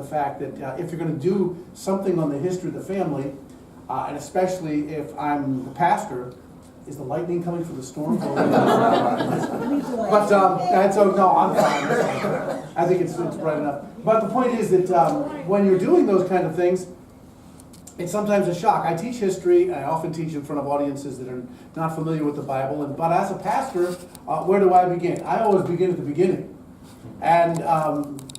fact that if you're going to do something on the history of the family, and especially if I'm the pastor, is the lightning coming for the storm? But and so no, I'm fine. I think it's bright enough. But the point is that when you're doing those kind of things, it's sometimes a shock. I teach history, and I often teach in front of audiences that are not familiar with the Bible. But as a pastor, where do I begin? I always begin at the beginning. And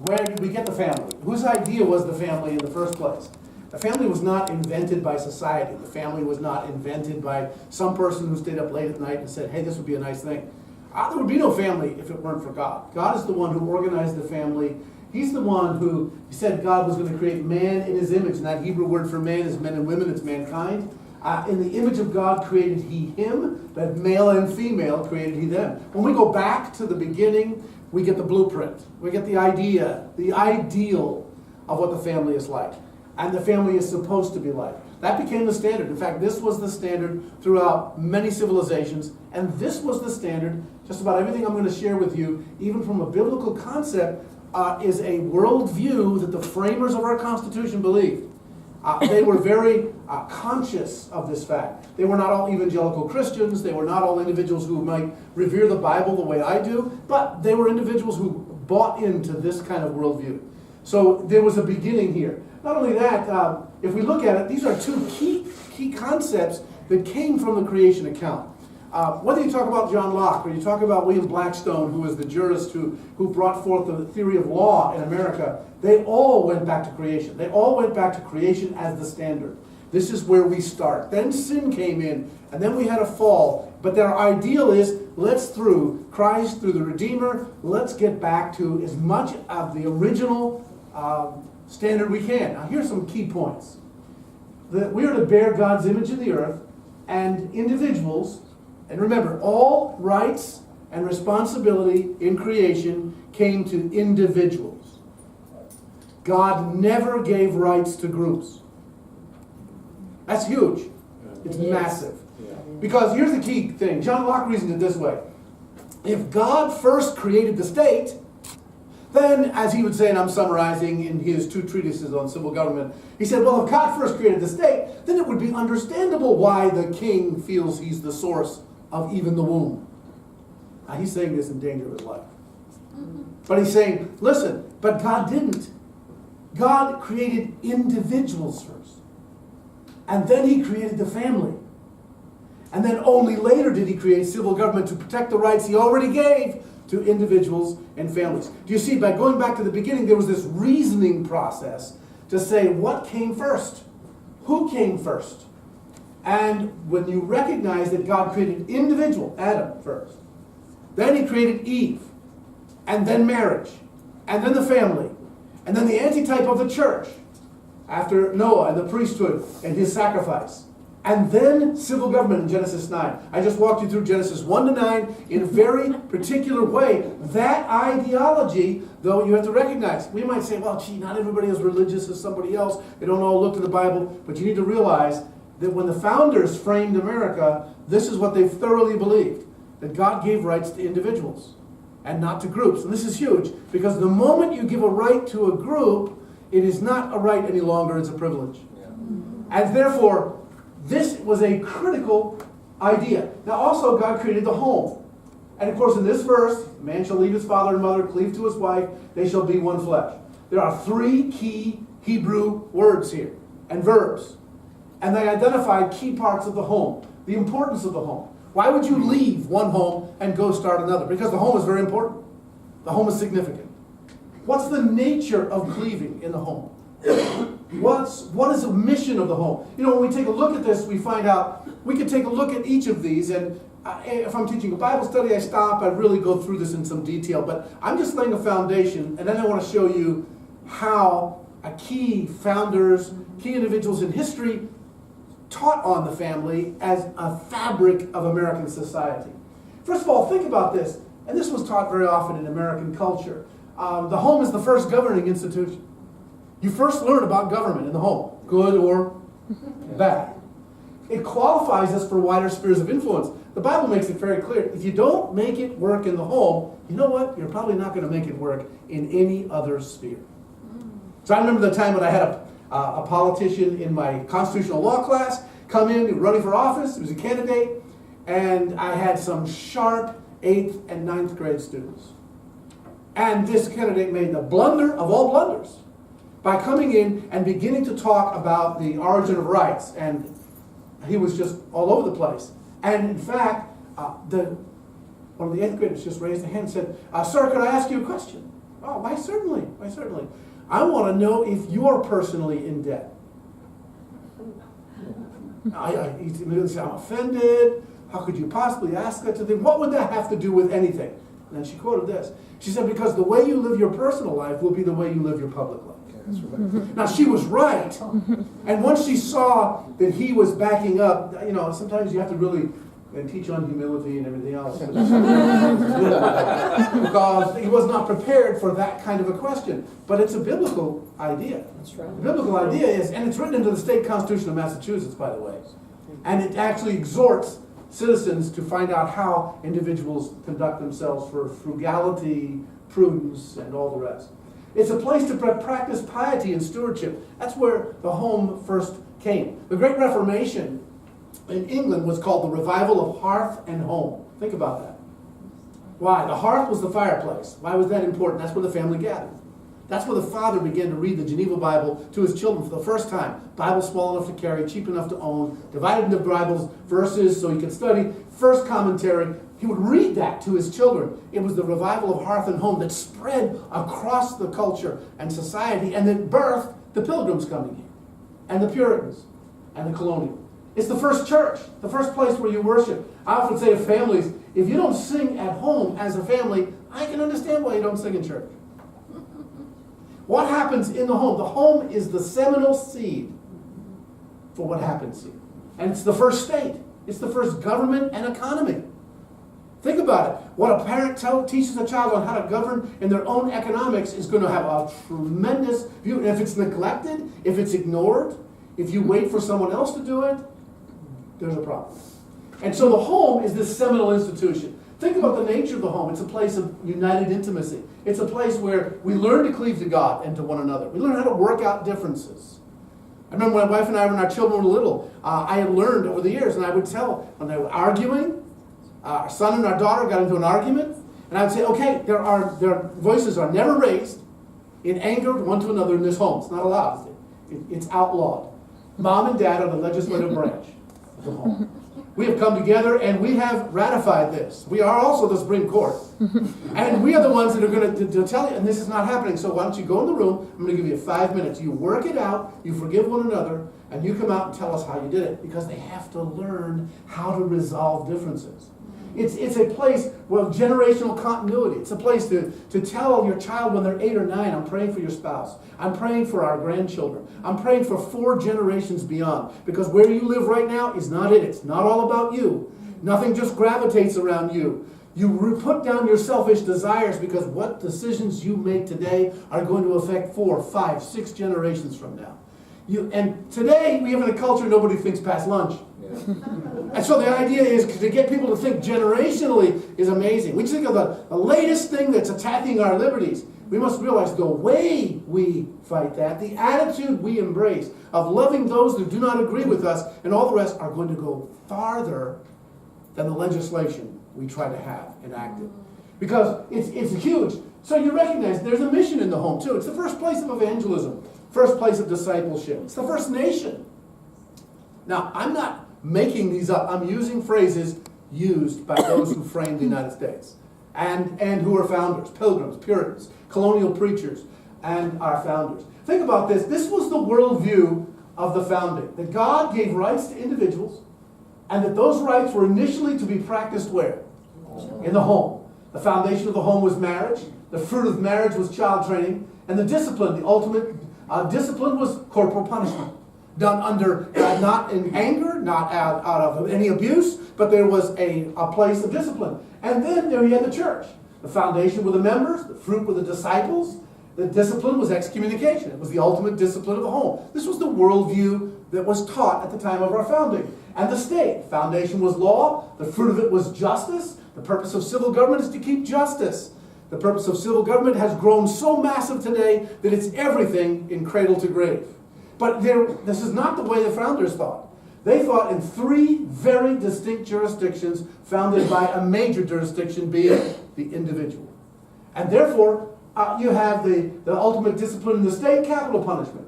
where did we get the family? Whose idea was the family in the first place? The family was not invented by society. The family was not invented by some person who stayed up late at night and said, hey, this would be a nice thing. There would be no family if it weren't for God. God is the one who organized the family. He's the one who said God was going to create man in his image. And that Hebrew word for man is men and women, it's mankind. In the image of God created he him, that male and female created he them. When we go back to the beginning, we get the blueprint. We get the idea, the ideal of what the family is like. And the family is supposed to be like. That became the standard. In fact, this was the standard throughout many civilizations. And this was the standard, just about everything I'm going to share with you, even from a biblical concept, is a worldview that the framers of our Constitution believed. They were very conscious of this fact. They were not all evangelical Christians. They were not all individuals who might revere the Bible the way I do. But they were individuals who bought into this kind of worldview. So there was a beginning here. Not only that, if we look at it, these are two key concepts that came from the creation account. Whether you talk about John Locke or you talk about William Blackstone, who was the jurist who brought forth the theory of law in America, they all went back to creation. They all went back to creation as the standard. This is where we start. Then sin came in, and then we had a fall. But their ideal is, let's through Christ, through the Redeemer, let's get back to as much of the original standard we can. Now here's some key points. That we are to bear God's image in the earth, and individuals, and remember, all rights and responsibility in creation came to individuals. God never gave rights to groups. That's huge. It's massive. Because here's the key thing. John Locke reasoned it this way. If God first created the state, then, as he would say, and I'm summarizing in his 2 treatises on civil government, he said, well, if God first created the state, then it would be understandable why the king feels he's the source of even the womb. Now, he's saying this in danger of his life. But he's saying, listen, but God didn't. God created individuals first. And then he created the family. And then only later did he create civil government to protect the rights he already gave to individuals and families. Do you see, by going back to the beginning, there was this reasoning process to say what came first? Who came first? And when you recognize that God created individual, Adam first, then he created Eve, and then marriage, and then the family, and then the antitype of the church, after Noah and the priesthood and his sacrifice. And then civil government in Genesis 9. I just walked you through Genesis 1 to 9 in a very particular way. That ideology, though, you have to recognize. We might say, well, gee, not everybody is religious as somebody else. They don't all look to the Bible. But you need to realize that when the founders framed America, this is what they thoroughly believed. That God gave rights to individuals and not to groups. And this is huge, because the moment you give a right to a group, it is not a right any longer, it's a privilege. And therefore, this was a critical idea. Now also, God created the home. And of course, in this verse, man shall leave his father and mother, cleave to his wife, they shall be one flesh. There are 3 key Hebrew words here, and verbs. And they identify key parts of the home, the importance of the home. Why would you leave one home and go start another? Because the home is very important. The home is significant. What's the nature of cleaving in the home? What is the mission of the home? You know, when we take a look at this, we find out, we could take a look at each of these, and if I'm teaching a Bible study, I stop, I really go through this in some detail, but I'm just laying a foundation, and then I want to show you how key founders, key individuals in history taught on the family as a fabric of American society. First of all, think about this, and this was taught very often in American culture. The home is the first governing institution. You first learn about government in the home, good or bad. It qualifies us for wider spheres of influence. The Bible makes it very clear. If you don't make it work in the home, you know what? You're probably not going to make it work in any other sphere. So I remember the time when I had a politician in my constitutional law class come in, running for office. He was a candidate, and I had some sharp 8th and 9th grade students. And this candidate made the blunder of all blunders by coming in and beginning to talk about the origin of rights. And he was just all over the place. And in fact, one of the 8th graders just raised a hand and said, "Sir, could I ask you a question?" "Oh, why certainly, why certainly. I want to know if you're personally in debt." He immediately said, "I'm offended. How could you possibly ask that to them? What would that have to do with anything?" And then she quoted this. She said, "Because the way you live your personal life will be the way you live your public life." That's right. Now, she was right. And once she saw that he was backing up, sometimes you have to really teach on humility and everything else. Because he was not prepared for that kind of a question. But it's a biblical idea. That's right. The biblical idea is, and it's written into the state constitution of Massachusetts, by the way, and it actually exhorts citizens to find out how individuals conduct themselves for frugality, prudence, and all the rest. It's a place to practice piety and stewardship. That's where the home first came. The Great Reformation in England was called the revival of hearth and home. Think about that. Why? The hearth was the fireplace. Why was that important? That's where the family gathered. That's where the father began to read the Geneva Bible to his children for the first time. Bible small enough to carry, cheap enough to own, divided into Bibles, verses so he could study. First commentary, he would read that to his children. It was the revival of hearth and home that spread across the culture and society and that birthed the Pilgrims coming here, and the Puritans, and the Colonial. It's the first church, the first place where you worship. I often say to families, if you don't sing at home as a family, I can understand why you don't sing in church. What happens in the home? The home is the seminal seed for what happens here. And it's the first state. It's the first government and economy. Think about it. What a parent teaches a child on how to govern in their own economics is going to have a tremendous view. And if it's neglected, if it's ignored, if you wait for someone else to do it, there's a problem. And so the home is this seminal institution. Think about the nature of the home. It's a place of united intimacy. It's a place where we learn to cleave to God and to one another. We learn how to work out differences. I remember when my wife and I, when our children were little, I had learned over the years, and I would tell when they were arguing, our son and our daughter got into an argument, and I would say, okay, their voices are never raised in anger one to another in this home. It's not allowed. It's outlawed. Mom and dad are the legislative branch of the home. We have come together and we have ratified this. We are also the Supreme Court. And we are the ones that are going to tell you, and this is not happening, so why don't you go in the room, I'm going to give you 5 minutes. You work it out, you forgive one another, and you come out and tell us how you did it. Because they have to learn how to resolve differences. It's a place of generational continuity. It's a place to tell your child when they're 8 or 9, I'm praying for your spouse. I'm praying for our grandchildren. I'm praying for 4 generations beyond. Because where you live right now is not it. It's not all about you. Nothing just gravitates around you. You put down your selfish desires because what decisions you make today are going to affect 4, 5, 6 generations from now. And today we have in a culture nobody thinks past lunch. And so the idea is to get people to think generationally is amazing. We just think of the latest thing that's attacking our liberties. We must realize the way we fight that, the attitude we embrace of loving those that do not agree with us and all the rest are going to go farther than the legislation we try to have enacted. Because it's huge. So you recognize there's a mission in the home too. It's the first place of evangelism, first place of discipleship. It's the first nation. Now, I'm not making these up. I'm using phrases used by those who framed the United States and who are founders, Pilgrims, Puritans, colonial preachers, and our founders. Think about this. This was the worldview of the founding, that God gave rights to individuals and that those rights were initially to be practiced where? In the home. The foundation of the home was marriage. The fruit of marriage was child training. And the discipline, the ultimate discipline was corporal punishment. Done under, not in anger, not out of any abuse, but there was a place of discipline. And then there you had the church. The foundation were the members, the fruit were the disciples, the discipline was excommunication. It was the ultimate discipline of the home. This was the worldview that was taught at the time of our founding. And the state, foundation was law, the fruit of it was justice. The purpose of civil government is to keep justice. The purpose of civil government has grown so massive today that it's everything in cradle to grave. But this is not the way the founders thought. They thought in three very distinct jurisdictions founded by a major jurisdiction being the individual. And therefore, you have the ultimate discipline in the state, capital punishment.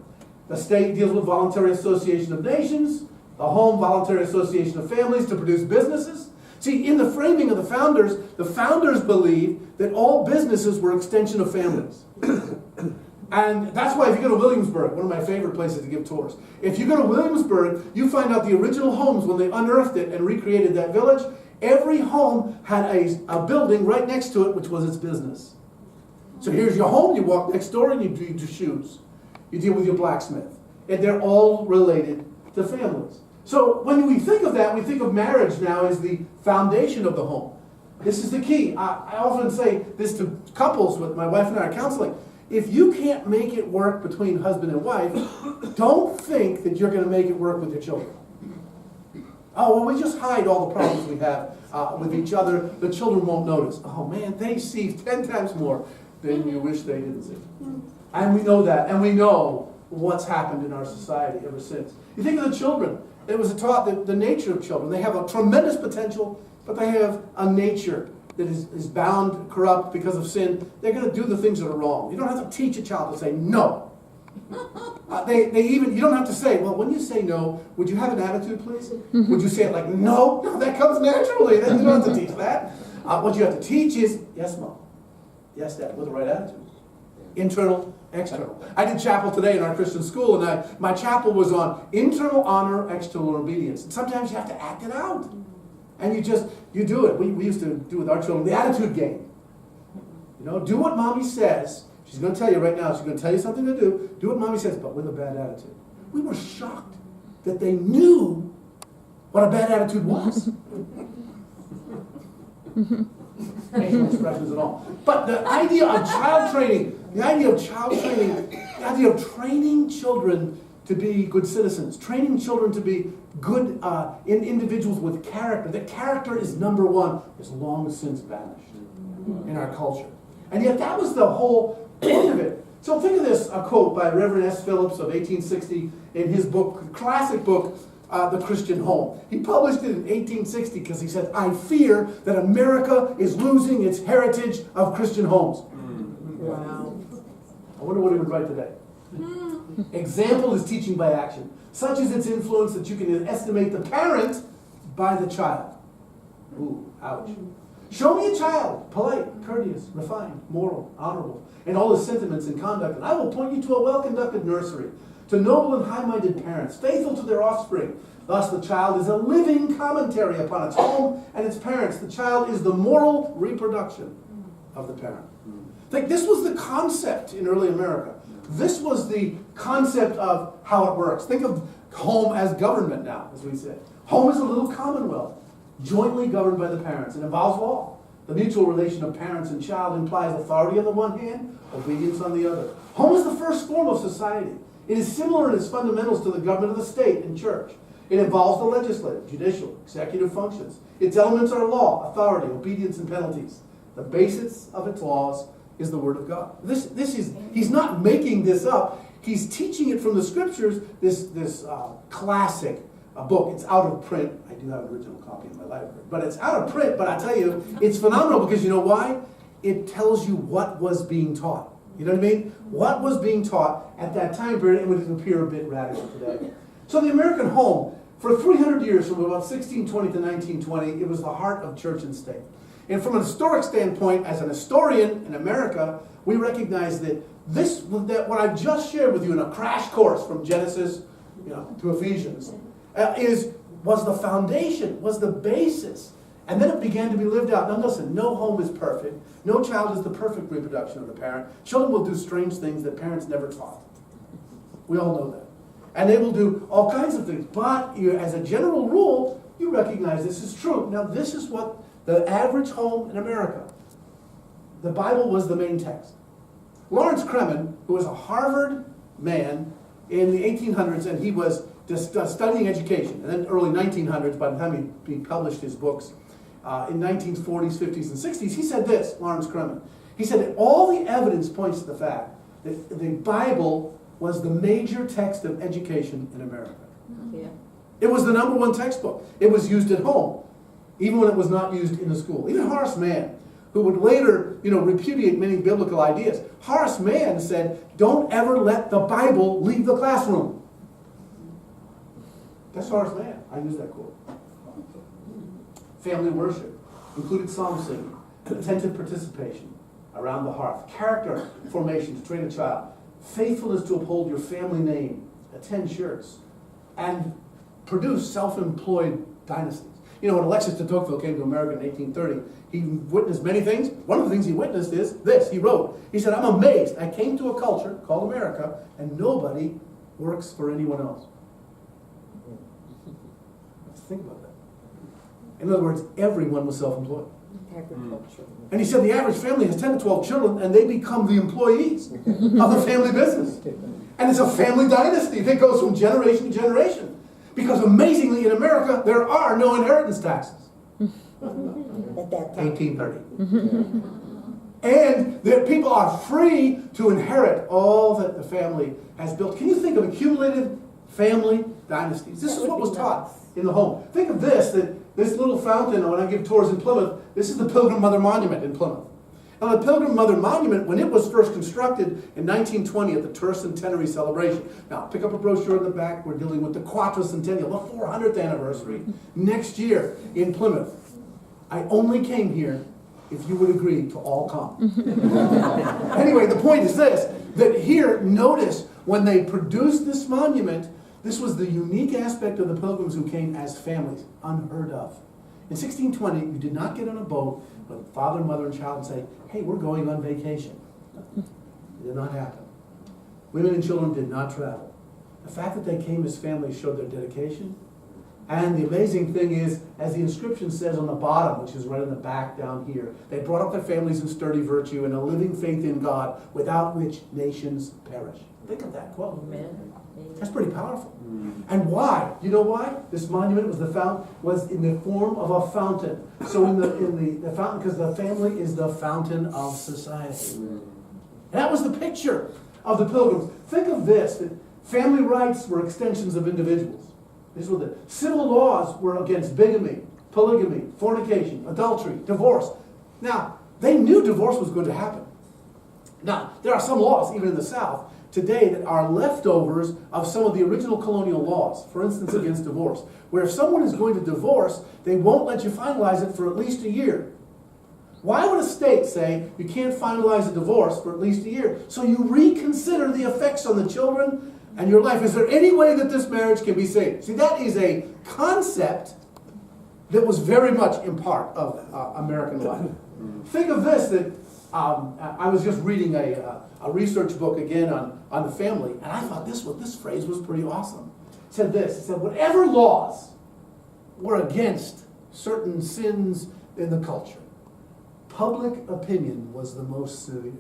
The state deals with voluntary association of nations, the home, voluntary association of families to produce businesses. See, in the framing of the founders believed that all businesses were extension of families. And that's why if you go to Williamsburg, one of my favorite places to give tours, if you go to Williamsburg, you find out the original homes when they unearthed it and recreated that village. Every home had a building right next to it, which was its business. So here's your home, you walk next door and you do shoes. You deal with your blacksmith. And they're all related to families. So when we think of that, we think of marriage now as the foundation of the home. This is the key. I often say this to couples with my wife and I are counseling. If you can't make it work between husband and wife, don't think that you're going to make it work with your children. Oh, well, we just hide all the problems we have with each other. The children won't notice. Oh, man, they see 10 times more than you wish they didn't see. And we know that. And we know what's happened in our society ever since. You think of the children. It was taught that the nature of children. They have a tremendous potential, but they have a nature that is bound, corrupt because of sin. They're going to do the things that are wrong. You don't have to teach a child to say no. You don't have to say, well, when you say no, would you have an attitude, please? Would you say it like, no? No, that comes naturally. You don't have to teach that. What you have to teach is, yes, Mom. Yes, Dad, with the right attitude. Internal, external. I did chapel today in our Christian school, and my chapel was on internal honor, external obedience. And sometimes you have to act it out. And you do it. We used to do with our children the attitude game. You know, do what Mommy says. She's going to tell you right now, she's going to tell you something to do. Do what Mommy says, but with a bad attitude. We were shocked that they knew what a bad attitude was. Facial expressions and all. But the idea of child training, the idea of training children to be good citizens, training children to be good individuals with character. That character is number one, is long since vanished in our culture. And yet that was the whole point of it. So think of this, a quote by Reverend S. Phillips of 1860 in his book, classic book, The Christian Home. He published it in 1860 because he said, I fear that America is losing its heritage of Christian homes. Wow. I wonder what he would write today. Example is teaching by action. Such is its influence that you can estimate the parent by the child. Ooh, ouch. Show me a child, polite, courteous, refined, moral, honorable, and all his sentiments and conduct, and I will point you to a well-conducted nursery, to noble and high-minded parents, faithful to their offspring. Thus the child is a living commentary upon its home and its parents. The child is the moral reproduction of the parent. Think this was the concept in early America. This was the concept of how it works. Think of home as government now, as we say. Home is a little commonwealth, jointly governed by the parents. It involves law. The mutual relation of parents and child implies authority on the one hand, obedience on the other. Home is the first form of society. It is similar in its fundamentals to the government of the state and church. It involves the legislative, judicial, executive functions. Its elements are law, authority, obedience, and penalties. The basis of its laws is the Word of God. He's not making this up. He's teaching it from the Scriptures, this classic book. It's out of print. I do have an original copy in my library. But it's out of print, but I tell you, it's phenomenal because you know why? It tells you what was being taught. You know what I mean? What was being taught at that time period, and would appear a bit radical today. So the American home, for 300 years, from about 1620 to 1920, it was the heart of church and state. And from a historic standpoint, as an historian in America, we recognize that what I've just shared with you in a crash course from Genesis, to Ephesians, was the foundation, was the basis. And then it began to be lived out. Now listen, no home is perfect. No child is the perfect reproduction of the parent. Children will do strange things that parents never taught. We all know that. And they will do all kinds of things. But as a general rule, you recognize this is true. Now this is what the average home in America, the Bible was the main text. Lawrence Kremen, who was a Harvard man in the 1800s, and he was just studying education, and then early 1900s, by the time he published his books, in 1940s, 50s, and 60s, he said this, Lawrence Kremen. He said that all the evidence points to the fact that the Bible was the major text of education in America. Yeah. It was the #1 textbook. It was used at home, even when it was not used in the school. Even Horace Mann, who would later, repudiate many biblical ideas. Horace Mann said, "Don't ever let the Bible leave the classroom." That's Horace Mann. I use that quote. Family worship included psalm singing, attentive participation around the hearth, character formation to train a child, faithfulness to uphold your family name, attend church, and produce self-employed dynasties. When Alexis de Tocqueville came to America in 1830, he witnessed many things. One of the things he witnessed is this. He wrote, he said, "I'm amazed. I came to a culture called America, and nobody works for anyone else." Let's think about that. In other words, everyone was self-employed. Agriculture. And he said the average family has 10 to 12 children, and they become the employees of the family business. And it's a family dynasty that goes from generation to generation. Because amazingly, in America, there are no inheritance taxes. At that time. 1830. And that people are free to inherit all that the family has built. Can you think of accumulated family dynasties? This is what was taught in the home. Think of this little fountain, when I give tours in Plymouth, this is the Pilgrim Mother Monument in Plymouth. Now, the Pilgrim Mother Monument, when it was first constructed in 1920 at the Tercentenary celebration. Now, pick up a brochure in the back. We're dealing with the Quattrocentennial, the 400th anniversary, next year in Plymouth. I only came here if you would agree to all come. Anyway, the point is this, that here, notice, when they produced this monument, this was the unique aspect of the pilgrims who came as families, unheard of. In 1620, you did not get on a boat with father, mother, and child and say, "Hey, we're going on vacation." It did not happen. Women and children did not travel. The fact that they came as families showed their dedication. And the amazing thing is, as the inscription says on the bottom, which is right in the back down here, they brought up their families in sturdy virtue and a living faith in God, without which nations perish. Think of that quote. Amen. That's pretty powerful. And why? You know why? This monument was in the form of a fountain. So in the fountain, because the family is the fountain of society. And that was the picture of the pilgrims. Think of this, that family rights were extensions of individuals. These were the civil laws were against bigamy, polygamy, fornication, adultery, divorce. Now, they knew divorce was going to happen. Now, there are some laws, even in the South, today that are leftovers of some of the original colonial laws, for instance, against divorce, where if someone is going to divorce, they won't let you finalize it for at least a year. Why would a state say you can't finalize a divorce for at least a year? So you reconsider the effects on the children and your life. Is there any way that this marriage can be saved? See, that is a concept that was very much in part of American life. Think of this, that I was just reading a research book again on the family, and I thought this phrase was pretty awesome. It said this, it said, whatever laws were against certain sins in the culture, public opinion was the most severe.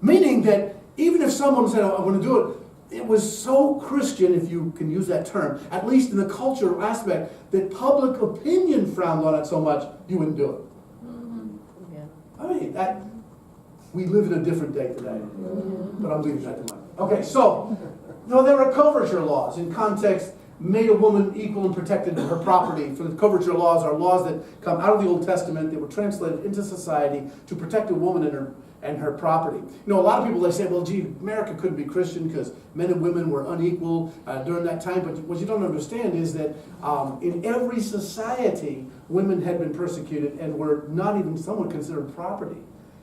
Meaning that even if someone said, "I want to do it," it was so Christian, if you can use that term, at least in the cultural aspect, that public opinion frowned on it so much, you wouldn't do it. I mean, we live in a different day today, but I'm leaving that to mind. Okay, so, there were coverture laws. In context, made a woman equal and protected her property. For the coverture laws are laws that come out of the Old Testament that were translated into society to protect a woman and her property. A lot of people, they say, well, gee, America couldn't be Christian because men and women were unequal during that time. But what you don't understand is that in every society, women had been persecuted and were not even somewhat considered property.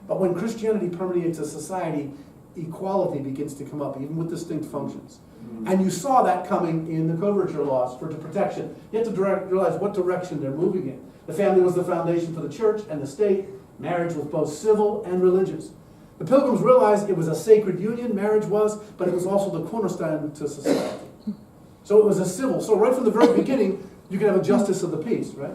But when Christianity permeates a society, equality begins to come up, even with distinct functions. And you saw that coming in the coverture laws for protection. You have to realize what direction they're moving in. The family was the foundation for the church and the state. Marriage was both civil and religious. The Pilgrims realized it was a sacred union, marriage was, but it was also the cornerstone to society. So it was a civil. So right from the very beginning, you can have a justice of the peace, right?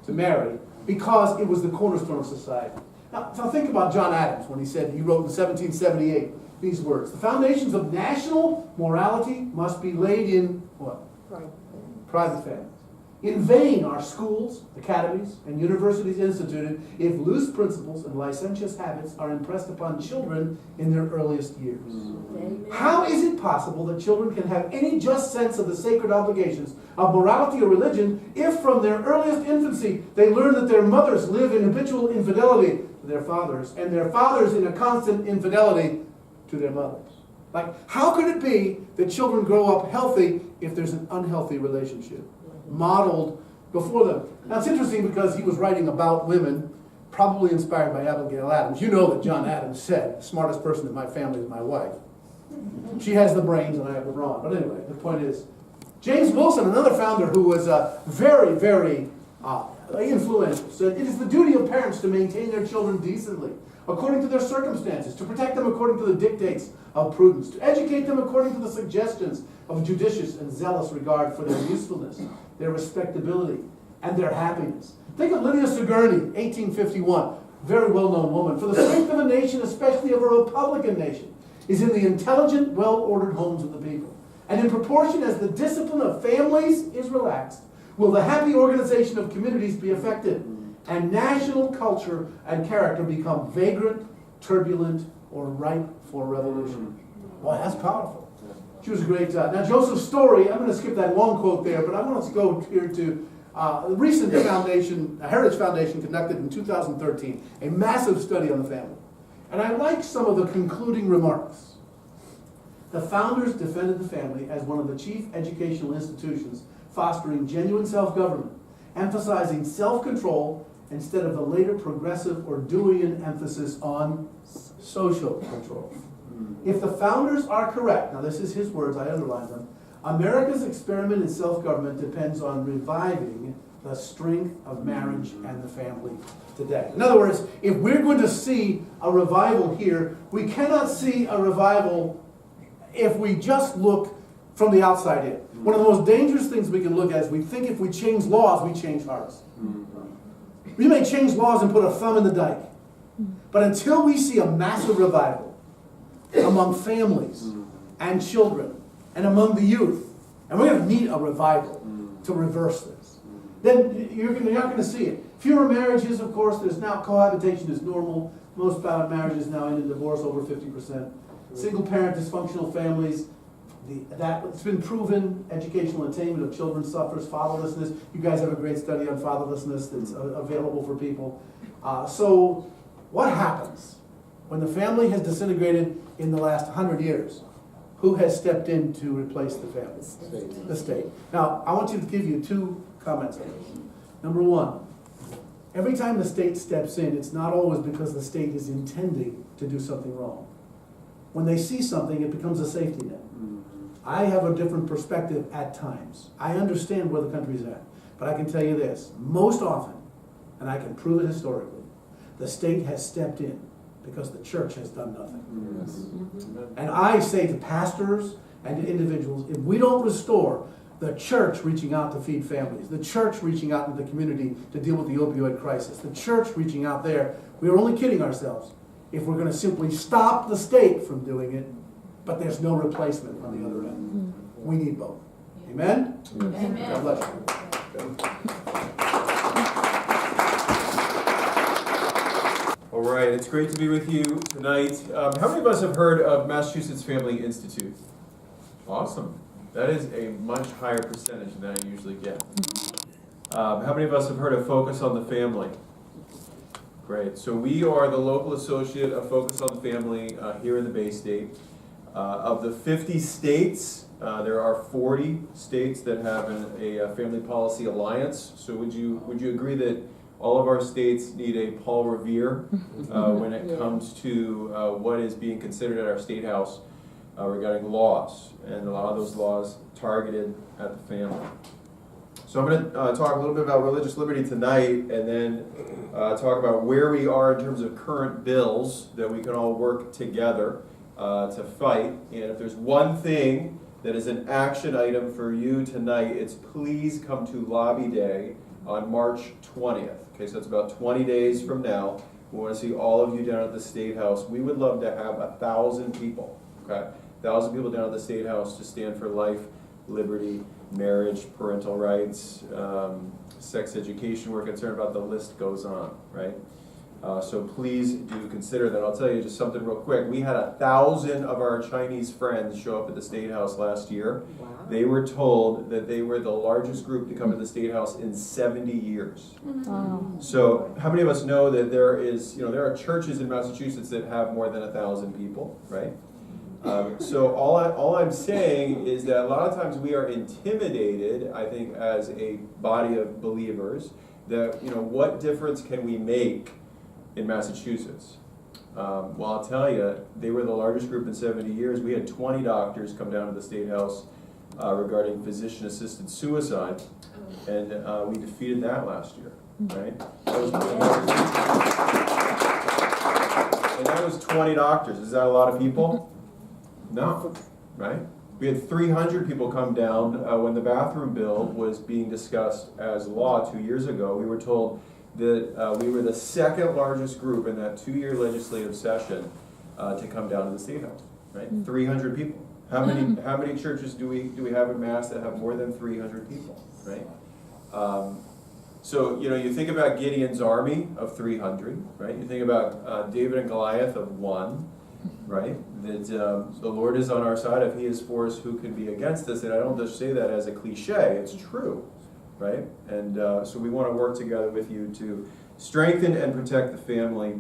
To marry, because it was the cornerstone of society. Now think about John Adams when he wrote in 1778 these words: "The foundations of national morality must be laid in what? Private. Private families. In vain are schools, academies, and universities instituted if loose principles and licentious habits are impressed upon children in their earliest years. Amen. How is it possible that children can have any just sense of the sacred obligations of morality or religion if from their earliest infancy they learn that their mothers live in habitual infidelity to their fathers and their fathers in a constant infidelity to their mothers? Like, how could it be that children grow up healthy if there's an unhealthy relationship modeled before them? Now, it's interesting because he was writing about women, probably inspired by Abigail Adams. You know that John Adams said, the smartest person in my family is my wife. She has the brains and I have the brawn. But anyway, the point is, James Wilson, another founder who was very, very influential, said, it is the duty of parents to maintain their children decently, according to their circumstances, to protect them according to the dictates of prudence, to educate them according to the suggestions of judicious and zealous regard for their usefulness, their respectability, and their happiness. Think of Lydia Sigourney, 1851, very well-known woman. For the strength of a nation, especially of a republican nation, is in the intelligent, well-ordered homes of the people. And in proportion as the discipline of families is relaxed, will the happy organization of communities be affected, and national culture and character become vagrant, turbulent, or ripe for revolution. Boy, that's powerful. She was a great... now, Joseph Story, I'm going to skip that long quote there, but I want us to go here to a recent foundation, a Heritage Foundation conducted in 2013, a massive study on the family. And I like some of the concluding remarks. The founders defended the family as one of the chief educational institutions fostering genuine self-government, emphasizing self-control instead of the later progressive or Deweyan emphasis on social control. If the founders are correct, now this is his words, I underline them, America's experiment in self-government depends on reviving the strength of marriage and the family today. In other words, if we're going to see a revival here, we cannot see a revival if we just look from the outside in. One of the most dangerous things we can look at is we think if we change laws, we change hearts. We may change laws and put a thumb in the dike. But until we see a massive revival among families and children and among the youth, and we're going to need a revival to reverse this, then you're not going to see it. Fewer marriages, of course. There's now cohabitation is normal. Most marriages now end in divorce, over 50%. Single-parent dysfunctional families, it's been proven educational attainment of children suffers. Fatherlessness, you guys have a great study on fatherlessness that's available for people. So what happens when the family has disintegrated in the last 100 years? Who has stepped in to replace the family? The state. Now, I want to give you two comments on this. Number one, every time the state steps in, it's not always because the state is intending to do something wrong. When they see something, it becomes a safety net. I have a different perspective at times. I understand where the country's at. But I can tell you this, most often, and I can prove it historically, the state has stepped in because the church has done nothing. And I say to pastors and to individuals, if we don't restore the church reaching out to feed families, the church reaching out into the community to deal with the opioid crisis, the church reaching out there, we are only kidding ourselves if we're going to simply stop the state from doing it, but there's no replacement on the other end. We need both. Amen? Amen. God bless you. All right, it's great to be with you tonight. How many of us have heard of Massachusetts Family Institute? Awesome. That is a much higher percentage than I usually get. How many of us have heard of Focus on the Family? Great. So we are the local associate of Focus on the Family here in the Bay State. Of the 50 states, there are 40 states that have a family policy alliance. So would you agree that all of our states need a Paul Revere when it comes to what is being considered at our state house regarding laws, and a lot of those laws targeted at the family. So I'm going to talk a little bit about religious liberty tonight, and then talk about where we are in terms of current bills that we can all work together to fight. And if there's one thing that is an action item for you tonight, it's please come to Lobby Day on March 20th. Okay, so that's about 20 days from now. We want to see all of you down at the State House. We would love to have 1,000 people, okay? 1,000 people down at the State House to stand for life liberty, marriage, parental rights, sex education. We're concerned about, the list goes on, right? So please do consider that. I'll tell you just something real quick. We had 1,000 of our Chinese friends show up at the State House last year. Wow. They were told that they were the largest group to come to the State House in 70 years. So how many of us know that there are churches in Massachusetts that have more than 1,000 people, right? So all I'm saying is that a lot of times we are intimidated, I think, as a body of believers, that, what difference can we make in Massachusetts? Well, I'll tell you, they were the largest group in 70 years. We had 20 doctors come down to the State House regarding physician-assisted suicide, and we defeated that last year, right? And that was 20 doctors. Is that a lot of people? No, right? We had 300 people come down when the bathroom bill was being discussed as law 2 years ago. We were told that we were the second largest group in that 2-year legislative session to come down to the State House, right? 300 people. How many churches do we have in Mass that have more than 300 people, right? So you think about Gideon's army of 300, right? You think about David and Goliath of 1, right? That the Lord is on our side. If He is for us, who can be against us? And I don't just say that as a cliche. It's true, right? And so we want to work together with you to strengthen and protect the family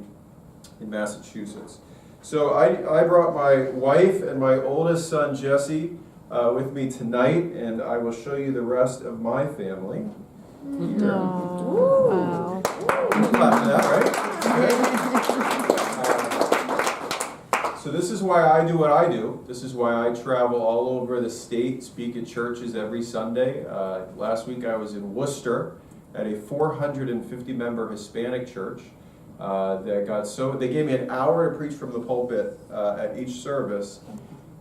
in Massachusetts. So I brought my wife and my oldest son, Jesse, with me tonight, and I will show you the rest of my family. Here. Wow. Clap for that, right? So this is why I do what I do. This is why I travel all over the state, speak at churches every Sunday. Last week I was in Worcester at a 450-member Hispanic church. They gave me an hour to preach from the pulpit at each service,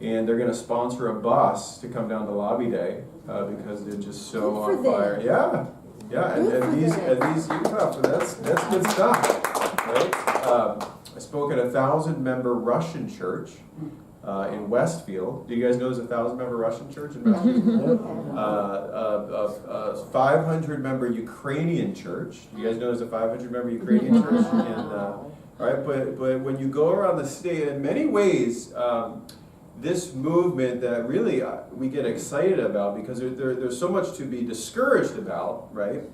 and they're going to sponsor a bus to come down to Lobby Day because they're just so Good for on fire. them. Yeah, and these that's good stuff, right? I spoke at a 1,000-member Russian church in Westfield. Do you guys know there's a 1,000-member Russian church in Westfield? A 500-member Ukrainian church. You guys know there's a 500-member Ukrainian church? All right, but when you go around the state, in many ways, this movement that really we get excited about, because there's so much to be discouraged about, right?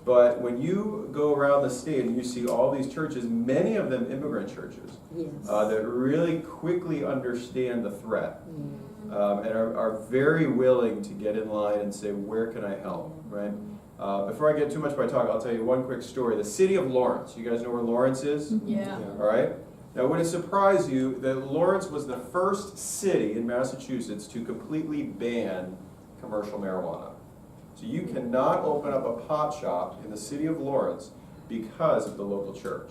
But when you go around the state and you see all these churches, many of them immigrant churches, Yes. that really quickly understand the threat. And are very willing to get in line and say, where can I help, right? Before I get too much by talk, I'll tell you one quick story. The city of Lawrence, you guys know where Lawrence is? Yeah. All right? Now, would it surprise you that Lawrence was the first city in Massachusetts to completely ban commercial marijuana? So you cannot open up a pot shop in the city of Lawrence because of the local church,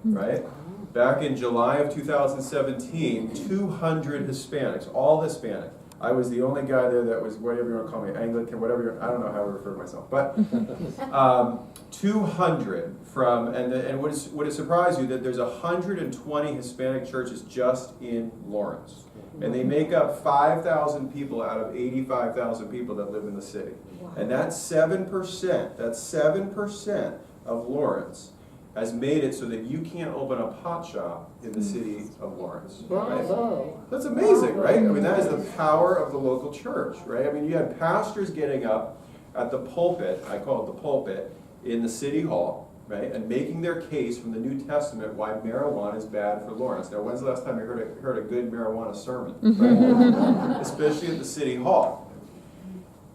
right? Back in July of 2017, 200 Hispanics, all Hispanic. I was the only guy there that was, whatever you want to call me, Anglican, whatever, I don't know how I refer to myself, but 200 from, and would it surprise you that there's 120 Hispanic churches just in Lawrence? And they make up 5,000 people out of 85,000 people that live in the city. Wow. And that's 7% of Lawrence has made it so that you can't open a pot shop in the city of Lawrence. Right? Bravo. That's amazing, right? I mean, that is the power of the local church, right? I mean, you had pastors getting up at the pulpit, I call it the pulpit, in the city hall, right, and making their case from the New Testament why marijuana is bad for Lawrence. Now, when's the last time you heard a good marijuana sermon, right? Especially at the city hall.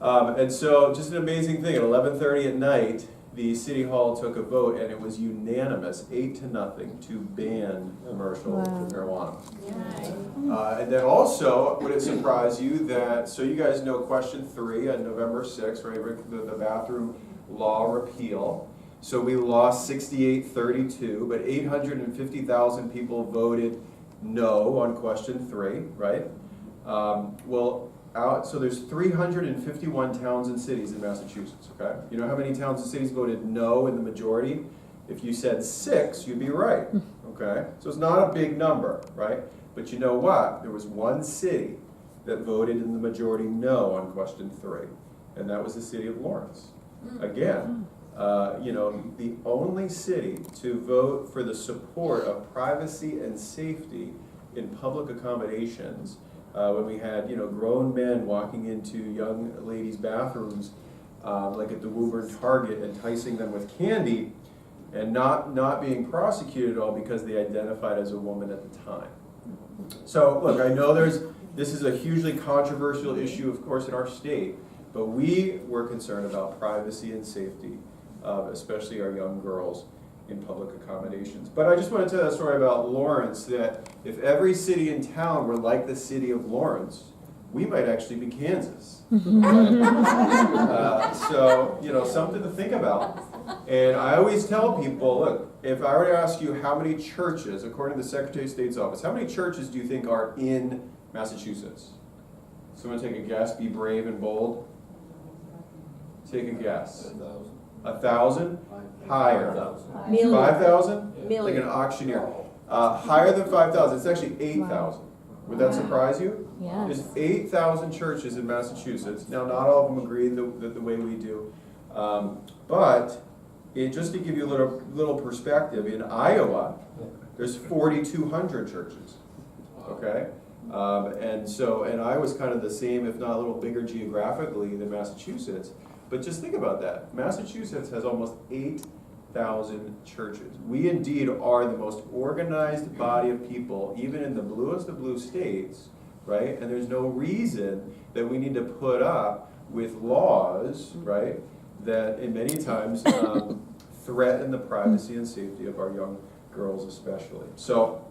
And so, just an amazing thing. At 11:30 at night, the city hall took a vote, and it was unanimous, 8-0, to ban commercial marijuana. And then also, would it surprise you that, so you guys know question 3 on November 6th, right, the bathroom law repeal. So we lost 68-32, but 850,000 people voted no on question 3, right? So there's 351 towns and cities in Massachusetts, okay? You know how many towns and cities voted no in the majority? If you said 6, you'd be right, okay? So it's not a big number, right? But you know what? There was one city that voted in the majority no on question 3, and that was the city of Lawrence. Again, the only city to vote for the support of privacy and safety in public accommodations, when we had, grown men walking into young ladies' bathrooms, like at the Woburn Target, enticing them with candy, and not being prosecuted at all because they identified as a woman at the time. So, look, I know this is a hugely controversial issue, of course, in our state, but we were concerned about privacy and safety of especially our young girls in public accommodations. But I just want to tell that story about Lawrence, that if every city in town were like the city of Lawrence, we might actually be Kansas. So, something to think about. And I always tell people, look, if I were to ask you how many churches, according to the Secretary of State's office, how many churches do you think are in Massachusetts? Someone take a guess, be brave and bold. Take a guess. 1,000? Higher. 5,000? Like Million. an auctioneer. Higher than 5,000. It's actually 8,000. Would that surprise you? Yes. There's 8,000 churches in Massachusetts. Now, not all of them agree the way we do. But just to give you a little perspective, in Iowa, there's 4,200 churches. Okay? And Iowa's kind of the same, if not a little bigger geographically than Massachusetts. But just think about that. Massachusetts has almost 8,000 churches. We indeed are the most organized body of people, even in the bluest of blue states, right? And there's no reason that we need to put up with laws, right, that in many times threaten the privacy and safety of our young girls especially. So,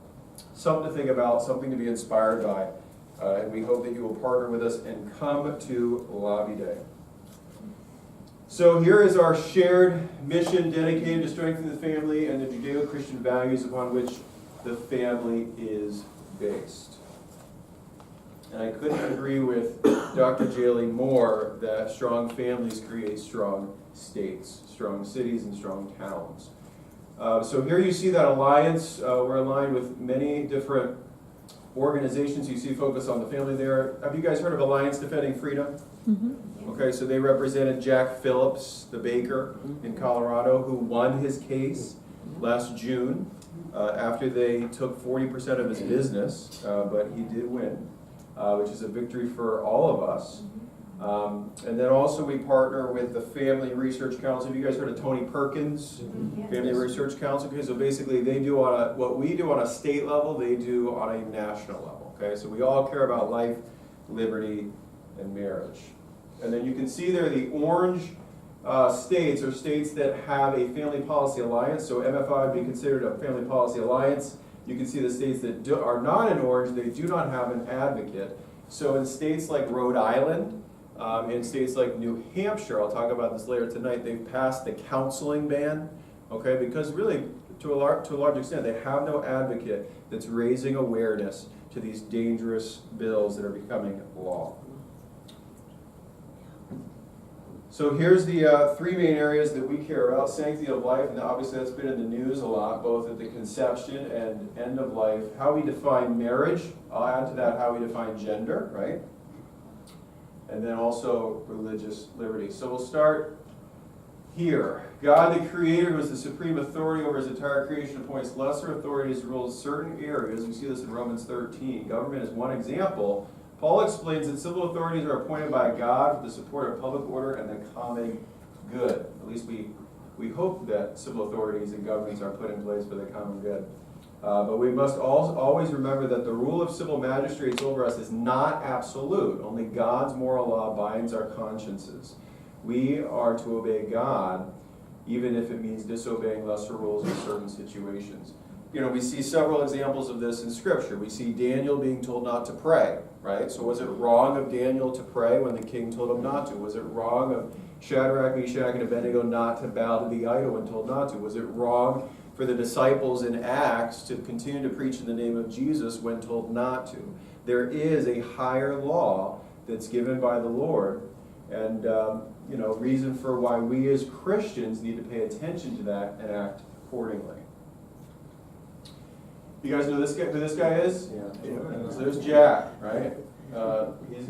something to think about, something to be inspired by, and we hope that you will partner with us and come to Lobby Day. So here is our shared mission dedicated to strengthening the family and the Judeo-Christian values upon which the family is based. And I couldn't agree with Dr. Jaley more that strong families create strong states, strong cities, and strong towns. So here you see that alliance. We're aligned with many different organizations. You see focus on the family there. Have you guys heard of Alliance Defending Freedom? Mm-hmm. Okay, so they represented Jack Phillips, the baker in Colorado, who won his case last June after they took 40% of his business, but he did win, which is a victory for all of us. And then also we partner with the Family Research Council. Have you guys heard of Tony Perkins? Family Research Council? Okay, so basically they do what we do on a state level, they do on a national level. Okay, so we all care about life, liberty, and marriage. And then you can see there the orange states are states that have a family policy alliance. So MFI would be considered a family policy alliance. You can see the states that are not in orange, they do not have an advocate. So in states like Rhode Island, in states like New Hampshire, I'll talk about this later tonight, they've passed the counseling ban, okay, because really, to a large extent, they have no advocate that's raising awareness to these dangerous bills that are becoming law. So here's the three main areas that we care about. Sanctity of life, and obviously that's been in the news a lot, both at the conception and end of life. How we define marriage, I'll add to that how we define gender, right? And then also religious liberty. So we'll start here. God the Creator, who is the supreme authority over his entire creation, appoints lesser authorities to rule certain areas. We see this in Romans 13. Government is one example. Paul explains that civil authorities are appointed by God for the support of public order and the common good. At least we hope that civil authorities and governments are put in place for the common good. But we must always remember that the rule of civil magistrates over us is not absolute. Only God's moral law binds our consciences. We are to obey God, even if it means disobeying lesser rules in certain situations. You know, we see several examples of this in Scripture. We see Daniel being told not to pray, right? So was it wrong of Daniel to pray when the king told him not to? Was it wrong of Shadrach, Meshach, and Abednego not to bow to the idol when told not to? Was it wrong for the disciples in Acts to continue to preach in the name of Jesus when told not to? There is a higher law that's given by the Lord, and reason for why we as Christians need to pay attention to that and act accordingly. You guys know who this guy is? Yeah. So there's Jack, right?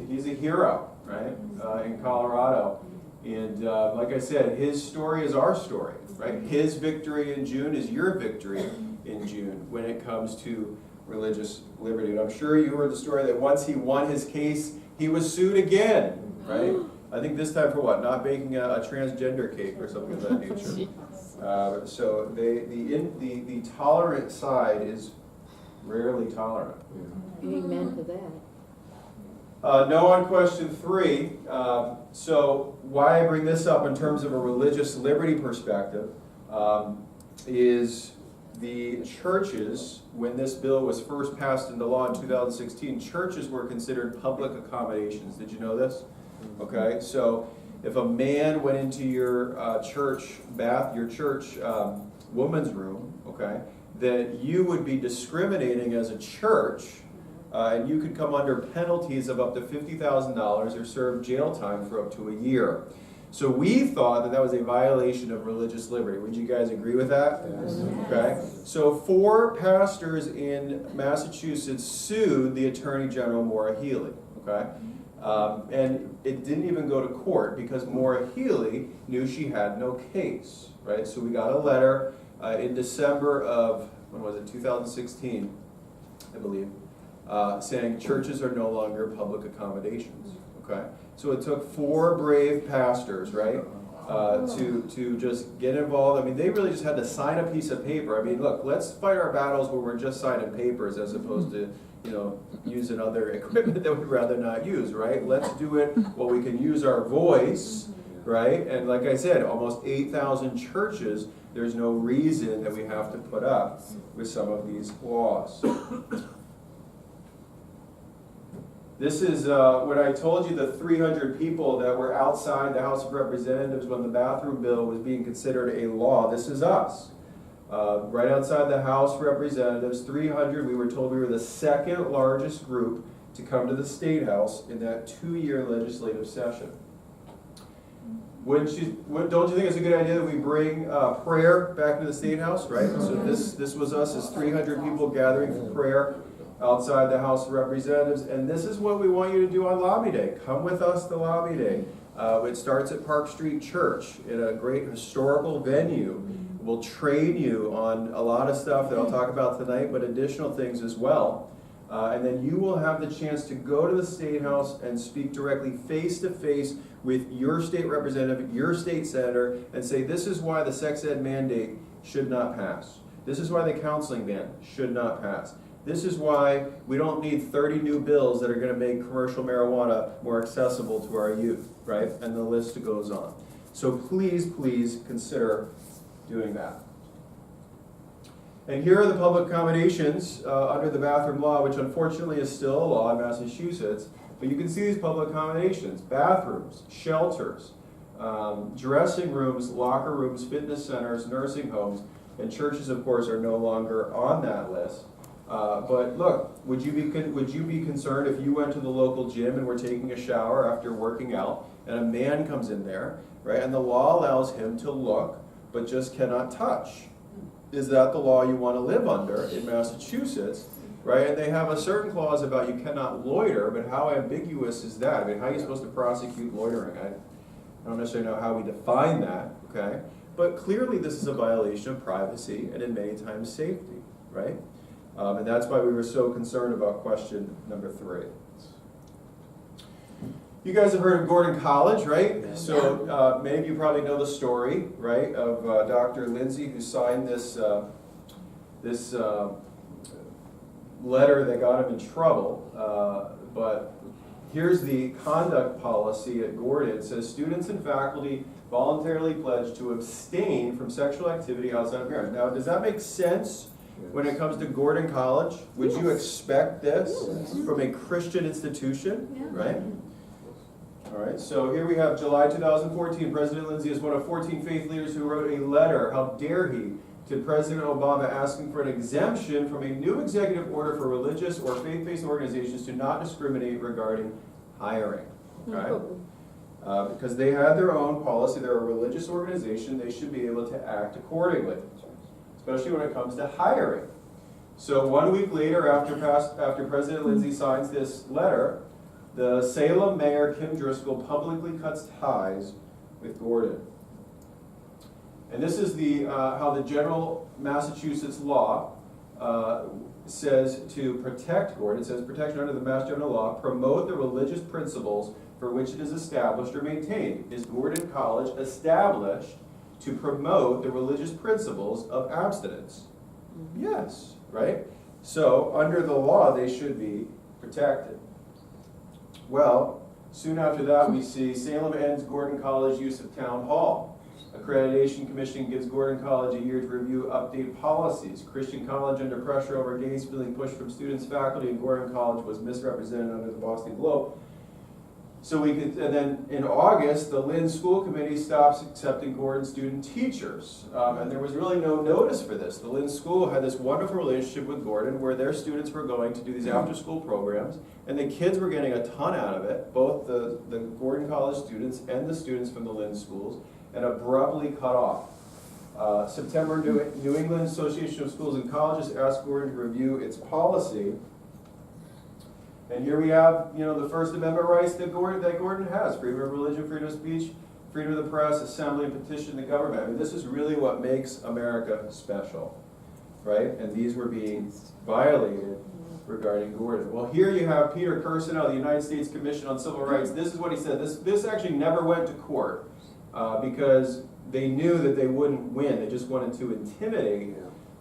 He's a hero, right, in Colorado. And like I said, his story is our story, right? His victory in June is your victory in June when it comes to religious liberty. And I'm sure you heard the story that once he won his case, he was sued again, right? I think this time for what? Not baking a transgender cake or something of that nature. So the tolerant side is rarely tolerant. Amen to that. No on question 3. So why I bring this up in terms of a religious liberty perspective is the churches, when this bill was first passed into law in 2016, churches were considered public accommodations. Did you know this? Okay, so if a man went into your church woman's room, okay, then you would be discriminating as a church, and you could come under penalties of up to $50,000 or serve jail time for up to a year. So we thought that that was a violation of religious liberty. Would you guys agree with that? Yes. Okay. So 4 pastors in Massachusetts sued the Attorney General, Maura Healey. Okay. And it didn't even go to court because Maura Healey knew she had no case. Right. So we got a letter in December of, when was it, 2016, I believe, saying churches are no longer public accommodations. Okay. So it took 4 brave pastors, right, to just get involved. I mean, they really just had to sign a piece of paper. I mean, look, let's fight our battles where we're just signing papers as opposed to, you know, using other equipment that we'd rather not use, right? Let's do it while we can use our voice, right? And like I said, almost 8,000 churches, there's no reason that we have to put up with some of these laws. This is when I told you the 300 people that were outside the House of Representatives when the bathroom bill was being considered a law. This is us. Right outside the House of Representatives, 300. We were told we were the 2nd largest group to come to the State House in that 2-year legislative session. Don't you think it's a good idea that we bring prayer back to the State House, right? So this was us as 300 people gathering for prayer outside the House of Representatives, and this is what we want you to do on Lobby Day. Come with us to Lobby Day. It starts at Park Street Church in a great historical venue. We'll train you on a lot of stuff that I'll talk about tonight, but additional things as well. And then you will have the chance to go to the State House and speak directly face-to-face with your state representative, your state senator, and say, this is why the sex ed mandate should not pass. This is why the counseling ban should not pass. This is why we don't need 30 new bills that are going to make commercial marijuana more accessible to our youth, right? And the list goes on. So please, please consider doing that. And here are the public accommodations under the bathroom law, which unfortunately is still a law in Massachusetts. But you can see these public accommodations: bathrooms, shelters, dressing rooms, locker rooms, fitness centers, nursing homes, and churches, of course, are no longer on that list. But look, would you be concerned if you went to the local gym and were taking a shower after working out, and a man comes in there, right? And the law allows him to look, but just cannot touch. Is that the law you want to live under in Massachusetts, right? And they have a certain clause about you cannot loiter, but how ambiguous is that? I mean, how are you supposed to prosecute loitering? I don't necessarily know how we define that, okay? But clearly this is a violation of privacy and in many times safety, right? And that's why we were so concerned about question number 3. You guys have heard of Gordon College, right? So many of you probably know the story, right, of Dr. Lindsay, who signed this letter that got him in trouble. But here's the conduct policy at Gordon. It says students and faculty voluntarily pledge to abstain from sexual activity outside of marriage. Now, does that make sense? When it comes to Gordon College, would you expect this from a Christian institution, right? All right, so here we have July 2014. President Lindsay is one of 14 faith leaders who wrote a letter, how dare he, to President Obama asking for an exemption from a new executive order for religious or faith-based organizations to not discriminate regarding hiring, okay? Because they had their own policy. They're a religious organization. They should be able to act accordingly, especially when it comes to hiring. So 1 week later, after President Lindsay signs this letter, The Salem Mayor Kim Driscoll publicly cuts ties with Gordon. And this is the how the general Massachusetts law says to protect Gordon. It says protection under the Mass General Law, promote the religious principles for which it is established or maintained. Is Gordon College established to promote the religious principles of abstinence? Yes, right? So under the law, they should be protected. Well, soon after that, we see Salem ends Gordon College use of town hall. Accreditation Commission gives Gordon College a year to review update policies. Christian College under pressure over gays feeling pushed from students, faculty, and Gordon College was misrepresented under the Boston Globe. So and then in August, the Lynn School Committee stops accepting Gordon student teachers. And there was really no notice for this. The Lynn School had this wonderful relationship with Gordon where their students were going to do these after-school programs, and the kids were getting a ton out of it, both the Gordon College students and the students from the Lynn schools, and abruptly cut off. September, New England Association of Schools and Colleges asked Gordon to review its policy. And here we have, the First Amendment rights that Gordon has: freedom of religion, freedom of speech, freedom of the press, assembly, and petition the government. I mean, this is really what makes America special, right? And these were being violated regarding Gordon. Well, here you have Peter Kirsanow, the United States Commission on Civil Rights. This is what he said. This actually never went to court because they knew that they wouldn't win. They just wanted to intimidate.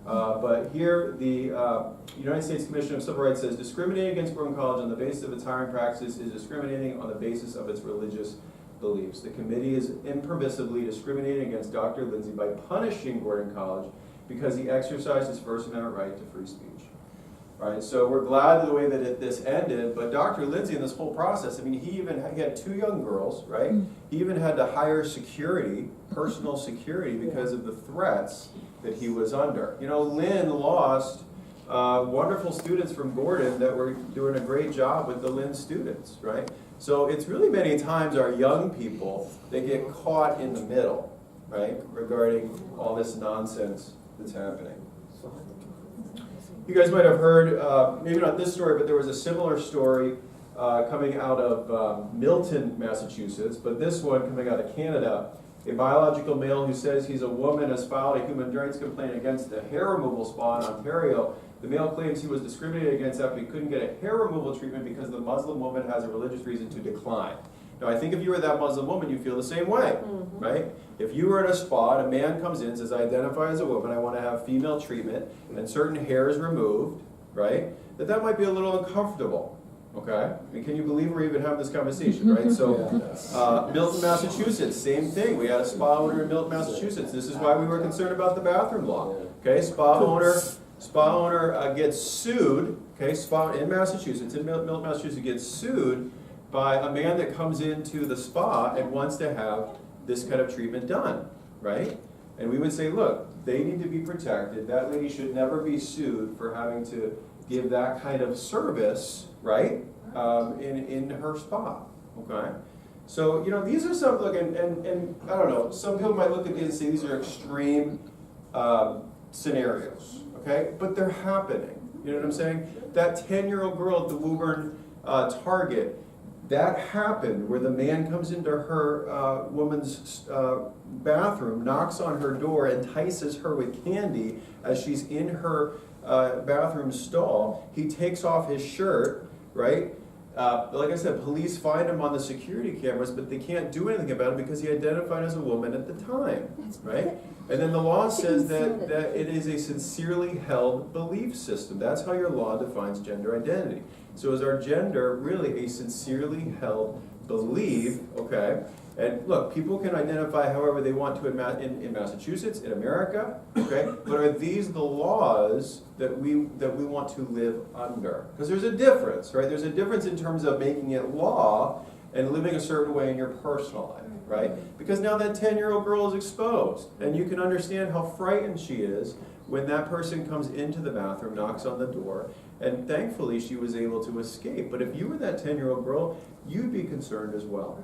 But here, the United States Commission of Civil Rights says, discriminating against Gordon College on the basis of its hiring practices is discriminating on the basis of its religious beliefs. The committee is impermissibly discriminating against Dr. Lindsay by punishing Gordon College because he exercised his First Amendment right to free speech. Right, so we're glad the way that this ended, but Dr. Lindsay in this whole process, I mean, he had 2 young girls, right? He even had to hire security, personal security, because of the threats that he was under. Lynn lost wonderful students from Gordon that were doing a great job with the Lynn students, right? So it's really many times our young people, they get caught in the middle, right, regarding all this nonsense that's happening. You guys might have heard, maybe not this story, but there was a similar story coming out of Milton, Massachusetts, but this one coming out of Canada. A biological male who says he's a woman has filed a human rights complaint against the hair removal spa in Ontario. The male claims he was discriminated against after he couldn't get a hair removal treatment because the Muslim woman has a religious reason to decline. Now, I think if you were that Muslim woman, you feel the same way, right? If you were at a spa and a man comes in and says, I identify as a woman, I want to have female treatment, and certain hair is removed, right? That might be a little uncomfortable, okay? I mean, can you believe we're even having this conversation, right? So, Milton, Massachusetts, same thing. We had a spa owner in Milton, Massachusetts. This is why we were concerned about the bathroom law, okay? Spa owner gets sued, okay? Spa in Massachusetts, in Milton, Massachusetts, gets sued by a man that comes into the spa and wants to have this kind of treatment done, right? And we would say, look, they need to be protected. That lady should never be sued for having to give that kind of service, right, in her spa, okay? So, these are some, look, and I don't know, some people might look at these and say these are extreme scenarios, okay? But they're happening, you know what I'm saying? That 10-year-old girl at the Woburn Target, that happened where the man comes into her woman's bathroom, knocks on her door, entices her with candy as she's in her bathroom stall. He takes off his shirt, right? Like I said, police find him on the security cameras, but they can't do anything about it because he identified as a woman at the time, right? And then the law says that it is a sincerely held belief system. That's how your law defines gender identity. So is our gender really a sincerely held belief, okay? And look, people can identify however they want to in Massachusetts, in America, okay? But are these the laws that we want to live under? Because there's a difference, right? There's a difference in terms of making it law and living a certain way in your personal life, right? Because now that 10-year-old girl is exposed, and you can understand how frightened she is when that person comes into the bathroom, knocks on the door, and thankfully she was able to escape. But if you were that 10-year-old girl, you'd be concerned as well.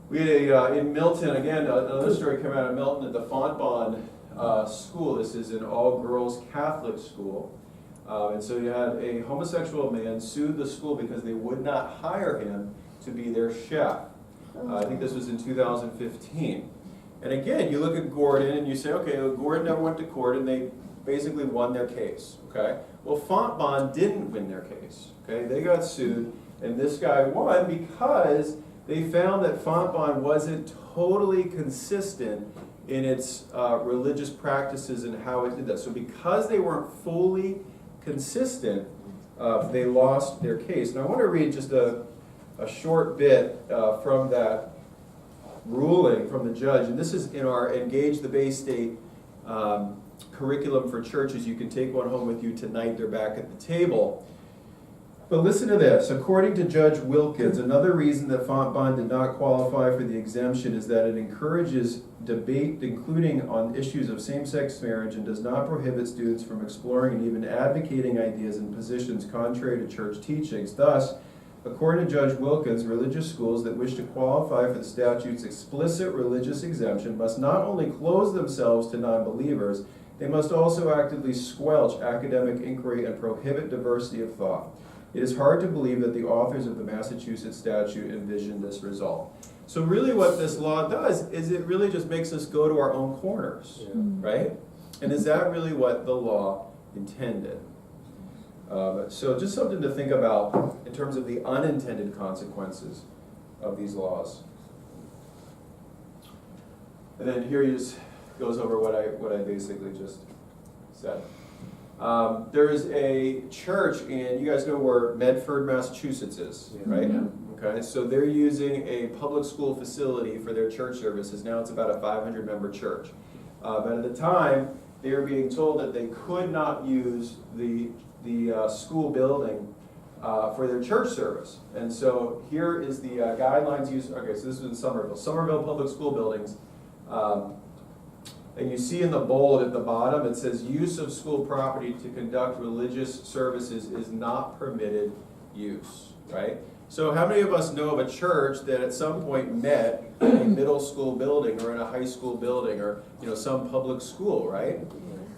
We had in Milton, again, another story came out of Milton at the Fontbonne School. This is an all-girls Catholic school. And so you had a homosexual man sued the school because they would not hire him to be their chef. I think this was in 2015. And again, you look at Gordon and you say, okay, well, Gordon never went to court and they basically won their case, okay? Well, Fontbonne didn't win their case, okay? They got sued and this guy won because they found that Fontbonne wasn't totally consistent in its religious practices and how it did that. So because they weren't fully consistent, they lost their case. And I want to read just a short bit from that ruling from the judge. And this is in our Engage the Bay State curriculum for churches. You can take one home with you tonight. They're back at the table. But listen to this. According to Judge Wilkins, another reason that Fontbonne did not qualify for the exemption is that it encourages debate, including on issues of same-sex marriage, and does not prohibit students from exploring and even advocating ideas and positions contrary to church teachings. Thus, according to Judge Wilkins, religious schools that wish to qualify for the statute's explicit religious exemption must not only close themselves to non-believers, they must also actively squelch academic inquiry and prohibit diversity of thought. It is hard to believe that the authors of the Massachusetts statute envisioned this result. So really what this law does is it really just makes us go to our own corners, right? And is that really what the law intended? So just something to think about in terms of the unintended consequences of these laws. And then here he just goes over what I basically just said. There is a church in, you guys know where Medford, Massachusetts is, right? Okay, so they're using a public school facility for their church services. Now it's about a 500-member church. But at the time, they were being told that they could not use the school building for their church service. And so here is the guidelines used. Okay, so this is in Somerville. Somerville Public School Buildings. And you see in the bold at the bottom, it says use of school property to conduct religious services is not permitted use, right? So how many of us know of a church that at some point met in a middle school building or in a high school building or some public school, right?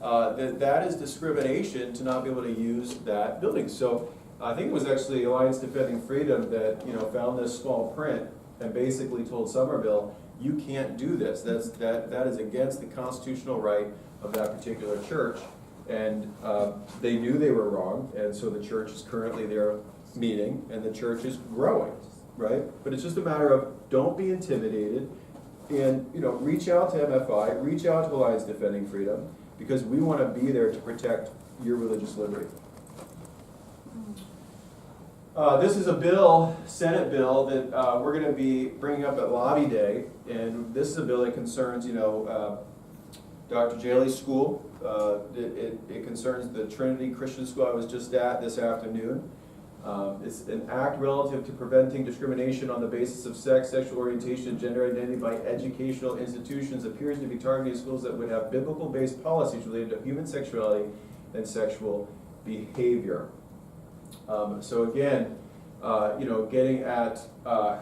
That is discrimination to not be able to use that building. So I think it was actually Alliance Defending Freedom that found this small print and basically told Somerville, you can't do this. That is against the constitutional right of that particular church. And they knew they were wrong, and so the church is currently there meeting, and the church is growing, right? But it's just a matter of don't be intimidated, and reach out to MFI, reach out to Alliance Defending Freedom, because we want to be there to protect your religious liberty. This is a bill, Senate bill, that we're going to be bringing up at Lobby Day, and this is a bill that concerns, Dr. Jaley's school. It concerns the Trinity Christian School I was just at this afternoon. It's an act relative to preventing discrimination on the basis of sex, sexual orientation, and gender identity by educational institutions. Appears to be targeting schools that would have biblical-based policies related to human sexuality and sexual behavior. So again, getting at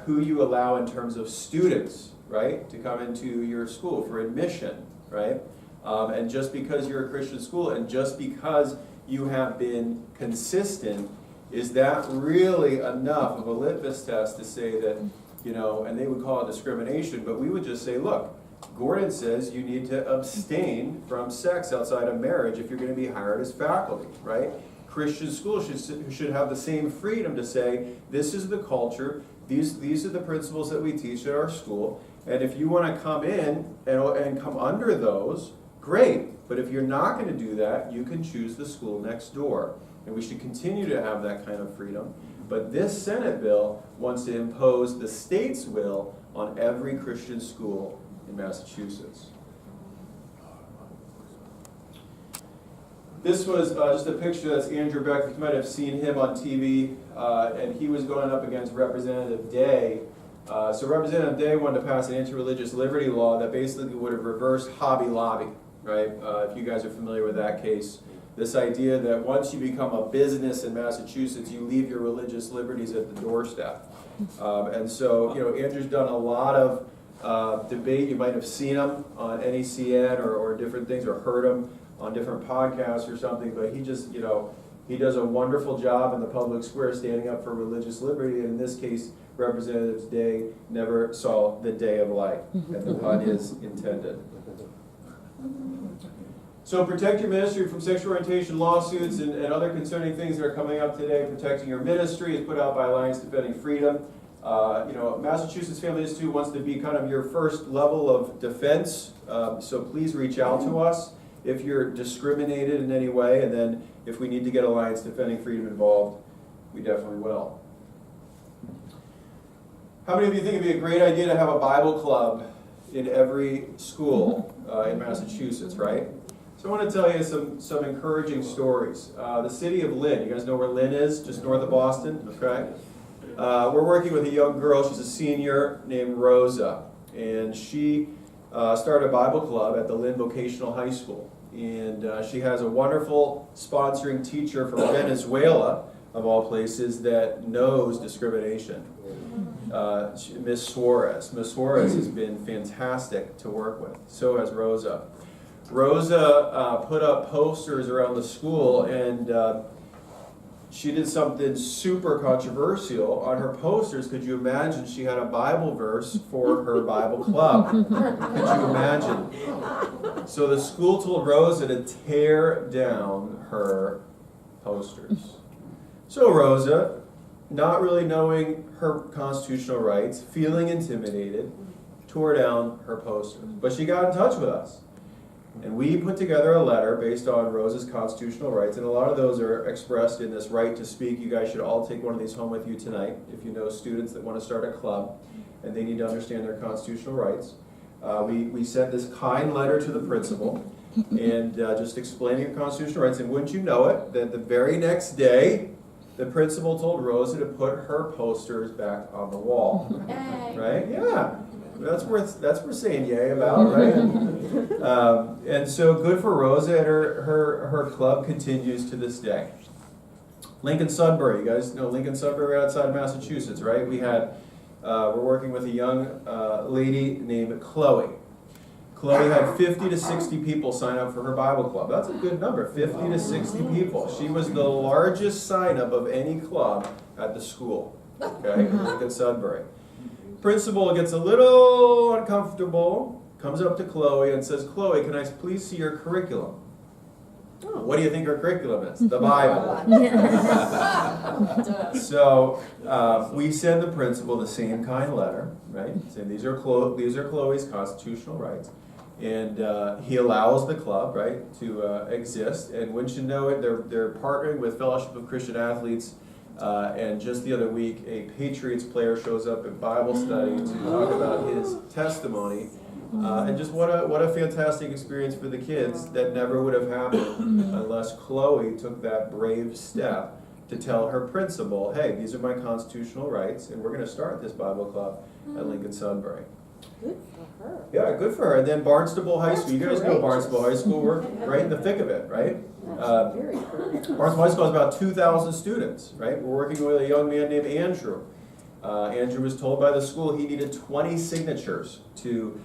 who you allow in terms of students, right, to come into your school for admission, right? And just because you're a Christian school and just because you have been consistent, is that really enough of a litmus test to say that, and they would call it discrimination, but we would just say, look, Gordon says you need to abstain from sex outside of marriage if you're going to be hired as faculty, right? Christian schools should have the same freedom to say, this is the culture, these are the principles that we teach at our school, and if you want to come in and come under those, great. But if you're not going to do that, you can choose the school next door. And we should continue to have that kind of freedom. But this Senate bill wants to impose the state's will on every Christian school in Massachusetts. This was just a picture. That's Andrew Beck. You might have seen him on TV, and he was going up against Representative Day. So Representative Day wanted to pass an anti-religious liberty law that basically would have reversed Hobby Lobby, right? If you guys are familiar with that case. This idea that once you become a business in Massachusetts, you leave your religious liberties at the doorstep. And so, Andrew's done a lot of debate. You might have seen him on NECN or different things, or heard him on different podcasts or something, but he just, He does a wonderful job in the public square standing up for religious liberty, and in this case, Representatives Day never saw the day of light, and the pun is intended. So protect your ministry from sexual orientation lawsuits and other concerning things that are coming up today. Protecting your ministry is put out by Alliance Defending Freedom. Massachusetts Family Institute wants to be kind of your first level of defense, so please reach out to us if you're discriminated in any way, and then if we need to get Alliance Defending Freedom involved, we definitely will. How many of you think it'd be a great idea to have a Bible club in every school in Massachusetts, right? So I want to tell you some encouraging stories. The city of Lynn, you guys know where Lynn is, just north of Boston, okay? We're working with a young girl, she's a senior, named Rosa, and she started a Bible club at the Lynn Vocational High School. And she has a wonderful sponsoring teacher from Venezuela, of all places, that knows discrimination. Miss Suarez. Miss Suarez has been fantastic to work with. So has Rosa. Rosa put up posters around the school, and she did something super controversial on her posters. Could you imagine? She had a Bible verse for her Bible club. Could you imagine? So the school told Rosa to tear down her posters. So Rosa, not really knowing her constitutional rights, feeling intimidated, tore down her posters. But she got in touch with us. And we put together a letter based on Rosa's constitutional rights, and a lot of those are expressed in this right to speak. You guys should all take one of these home with you tonight if you know students that want to start a club and they need to understand their constitutional rights. We sent this kind letter to the principal and just explaining your constitutional rights, and wouldn't you know it, that the very next day the principal told Rosa to put her posters back on the wall. Right? Yeah. That's worth saying yay about, right? And so good for Rosa, and her club continues to this day. Lincoln Sudbury, you guys know Lincoln Sudbury right outside of Massachusetts, right? We're working with a young lady named Chloe. Chloe had 50 to 60 people sign up for her Bible club. That's a good number, 50 to 60 people. She was the largest sign up of any club at the school, okay, in Lincoln Sudbury. Principal gets a little uncomfortable, comes up to Chloe and says, "Chloe, can I please see your curriculum?" What do you think her curriculum is? The Bible. So we send the principal the same kind letter, right? Saying these are Chloe's constitutional rights. And he allows the club, right, to exist. And wouldn't you know it, they're partnering with Fellowship of Christian Athletes. And just the other week, a Patriots player shows up at Bible study to talk about his testimony. And just what a fantastic experience for the kids that never would have happened unless Chloe took that brave step to tell her principal, hey, these are my constitutional rights, and we're going to start this Bible club at Lincoln Sudbury. Good for her. Yeah, good for her. And then Barnstable High School. You guys know Barnstable High School. We're right in the thick of it, right? Very courageous. Barnstable High School has about 2,000 students, right? We're working with a young man named Andrew. Andrew was told by the school he needed 20 signatures to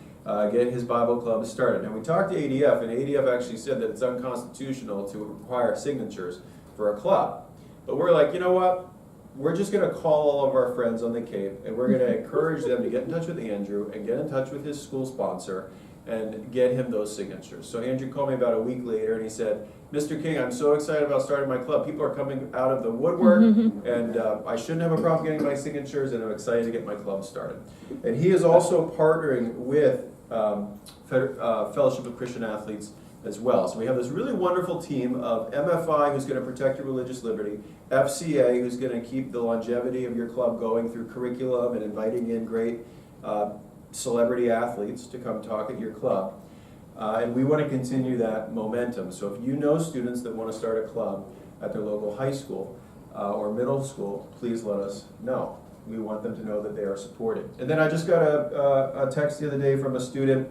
get his Bible club started. And we talked to ADF, and ADF actually said that it's unconstitutional to require signatures for a club. But we're like, you know what? We're just going to call all of our friends on the Cape, and we're going to encourage them to get in touch with Andrew and get in touch with his school sponsor and get him those signatures. So Andrew called me about a week later, and he said, "Mr. King, I'm so excited about starting my club. People are coming out of the woodwork, and I shouldn't have a problem getting my signatures, and I'm excited to get my club started." And he is also partnering with Fellowship of Christian Athletes as well. So we have this really wonderful team of MFI, who's going to protect your religious liberty, FCA, who's going to keep the longevity of your club going through curriculum and inviting in great celebrity athletes to come talk at your club. And we want to continue that momentum. So if you know students that want to start a club at their local high school or middle school, please let us know. We want them to know that they are supported. And then I just got a text the other day from a student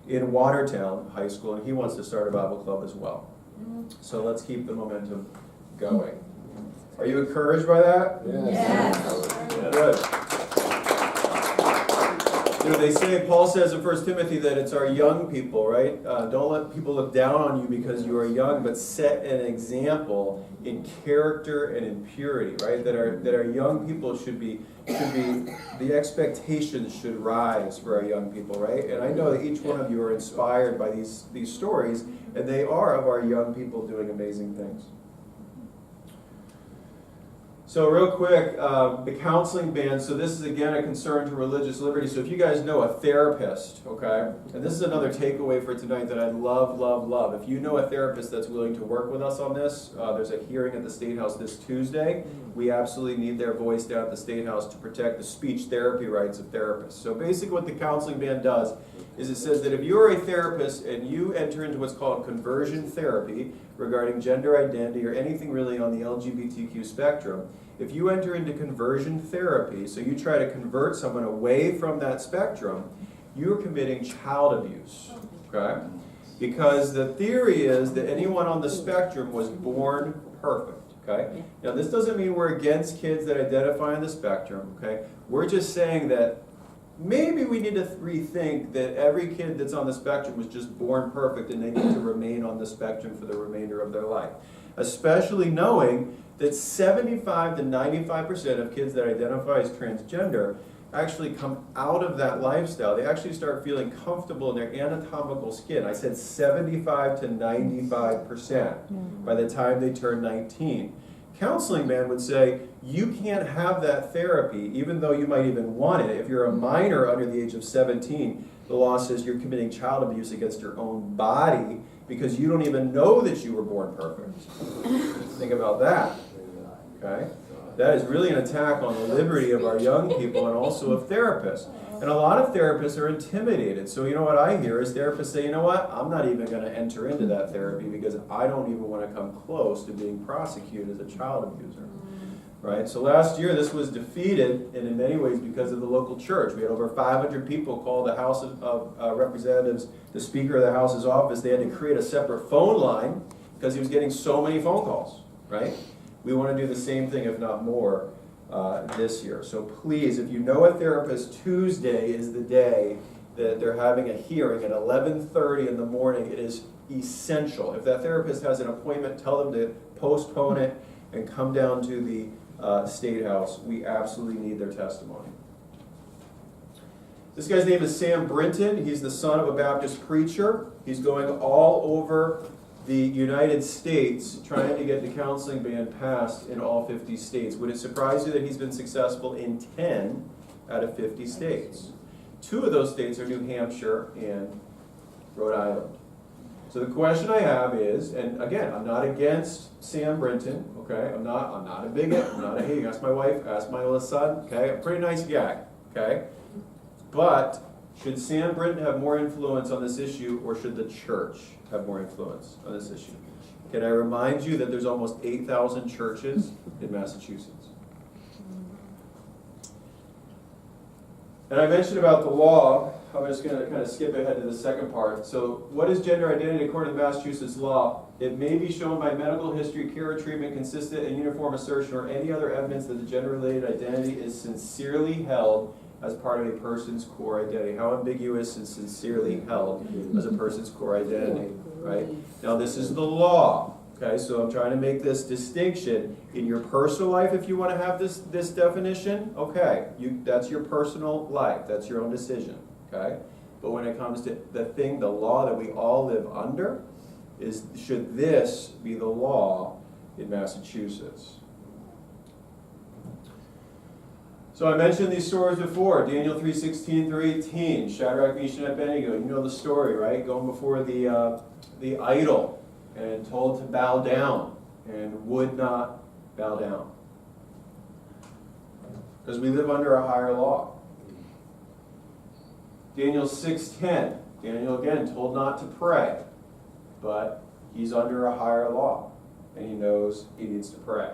in Watertown High School, and he wants to start a Bible club as well. So let's keep the momentum going. Are you encouraged by that? Yes. Good. They say, Paul says in 1 Timothy that it's our young people, right? Don't let people look down on you because you are young, but set an example in character and in purity, right? That our young people should be, the expectations should rise for our young people, right? And I know that each one of you are inspired by these stories, and they are of our young people doing amazing things. So real quick, the counseling band, so this is again a concern to religious liberty. So if you guys know a therapist, okay, and this is another takeaway for tonight that I love, love, love. If you know a therapist that's willing to work with us on this, there's a hearing at the State House this Tuesday. We absolutely need their voice down at the State House to protect the speech therapy rights of therapists. So basically what the counseling band does is it says that if you're a therapist and you enter into what's called conversion therapy regarding gender identity or anything really on the LGBTQ spectrum, if you enter into conversion therapy, so you try to convert someone away from that spectrum, you're committing child abuse, okay? Because the theory is that anyone on the spectrum was born perfect, okay? Now this doesn't mean we're against kids that identify on the spectrum, okay? We're just saying that maybe we need to rethink that every kid that's on the spectrum was just born perfect and they need to remain on the spectrum for the remainder of their life. Especially knowing that 75 to 95% of kids that identify as transgender actually come out of that lifestyle. They actually start feeling comfortable in their anatomical skin. I said 75 to 95% by the time they turn 19. Counseling man would say, you can't have that therapy, even though you might even want it. If you're a minor under the age of 17, the law says you're committing child abuse against your own body because you don't even know that you were born perfect. Think about that, okay? That is really an attack on the liberty of our young people and also of therapists. And a lot of therapists are intimidated. So you know what I hear is therapists say, you know what, I'm not even going to enter into that therapy because I don't even want to come close to being prosecuted as a child abuser. Right? So last year this was defeated, and in many ways because of the local church. We had over 500 people call the House of Representatives, the Speaker of the House's office. They had to create a separate phone line because he was getting so many phone calls. Right? We want to do the same thing, if not more, this year. So please, if you know a therapist, Tuesday is the day that they're having a hearing at 11:30 in the morning. It is essential. If that therapist has an appointment, tell them to postpone it and come down to the State House. We absolutely need their testimony. This guy's name is Sam Brinton. He's the son of a Baptist preacher. He's going all over the United States trying to get the counseling ban passed in all 50 states. Would it surprise you that he's been successful in 10 out of 50 states? 2 of those states are New Hampshire and Rhode Island. So the question I have is, and again, I'm not against Sam Brinton, okay? I'm not a bigot, I'm not a hater. Ask my wife, ask my oldest son, okay? I'm a pretty nice guy, okay? But should Sam Brinton have more influence on this issue, or should the church have more influence on this issue? Can I remind you that there's almost 8,000 churches in Massachusetts? And I mentioned about the law. I'm just going to kind of skip ahead to the second part. So what is gender identity according to Massachusetts law? It may be shown by medical history, care, or treatment consistent and uniform assertion, or any other evidence that the gender-related identity is sincerely held as part of a person's core identity. How ambiguous is sincerely held as a person's core identity, right? Now this is the law, okay? So I'm trying to make this distinction. In your personal life, if you want to have this definition, okay, that's your personal life. That's your own decision, okay? But when it comes to the law that we all live under, is should this be the law in Massachusetts? So I mentioned these stories before, Daniel 3:16 through 18, Shadrach, Meshach, and Abednego. You know the story, right? Going before the idol and told to bow down and would not bow down. Because we live under a higher law. Daniel 6:10, Daniel again told not to pray, but he's under a higher law and he knows he needs to pray.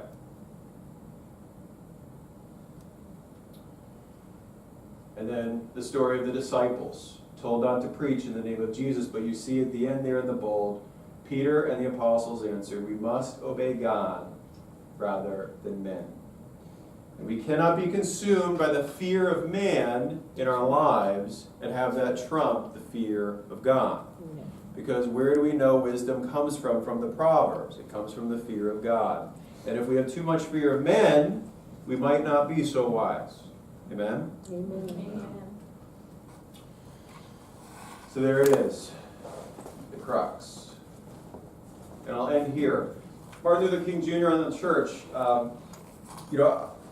And then the story of the disciples, told not to preach in the name of Jesus, but you see at the end there in the bold, Peter and the apostles answered, we must obey God rather than men. And we cannot be consumed by the fear of man in our lives and have that trump the fear of God. Because where do we know wisdom comes from? From the Proverbs. It comes from the fear of God. And if we have too much fear of men, we might not be so wise. Amen? Amen. So there it is, the crux. And I'll end here. Martin Luther King Jr. on the church.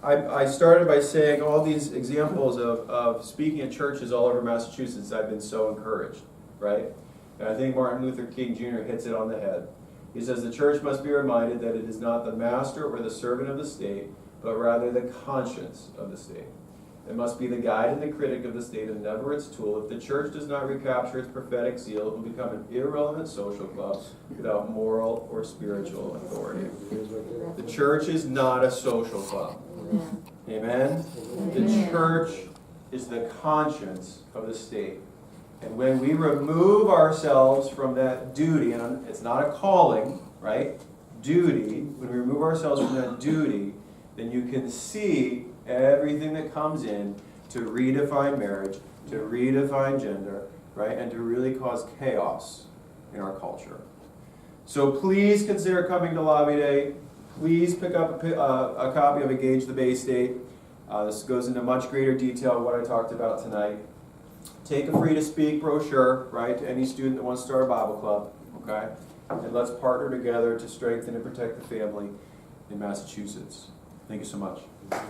I started by saying all these examples of speaking at churches all over Massachusetts. I've been so encouraged, right? And I think Martin Luther King Jr. hits it on the head. He says the church must be reminded that it is not the master or the servant of the state, but rather the conscience of the state. It must be the guide and the critic of the state and never its tool. If the church does not recapture its prophetic zeal, it will become an irrelevant social club without moral or spiritual authority. The church is not a social club. Amen? The church is the conscience of the state. And when we remove ourselves from that duty, and it's not a calling, right? Duty, when we remove ourselves from that duty, then you can see everything that comes in to redefine marriage, to redefine gender, right? And to really cause chaos in our culture. So please consider coming to Lobby Day. Please pick up a copy of Engage the Bay State. This goes into much greater detail what I talked about tonight. Take a free to speak brochure, right, to any student that wants to start a Bible club, okay? And let's partner together to strengthen and protect the family in Massachusetts. Thank you so much. And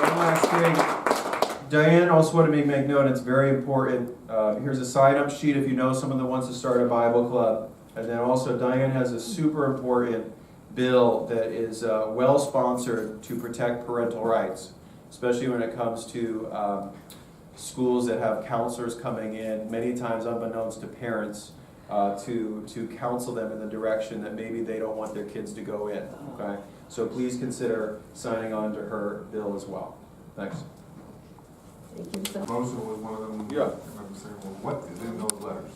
one last thing, Diane also wanted me to make note, it's very important. Here's a sign-up sheet if you know someone that wants to start a Bible club. And then also Diane has a super important bill that is well-sponsored to protect parental rights, especially when it comes to schools that have counselors coming in, many times unbeknownst to parents, to counsel them in the direction that maybe they don't want their kids to go in. Okay, so please consider signing on to her bill as well. Thanks. Thank you so much. Motion was one of them. Yeah. I'm saying, well, what is in those letters?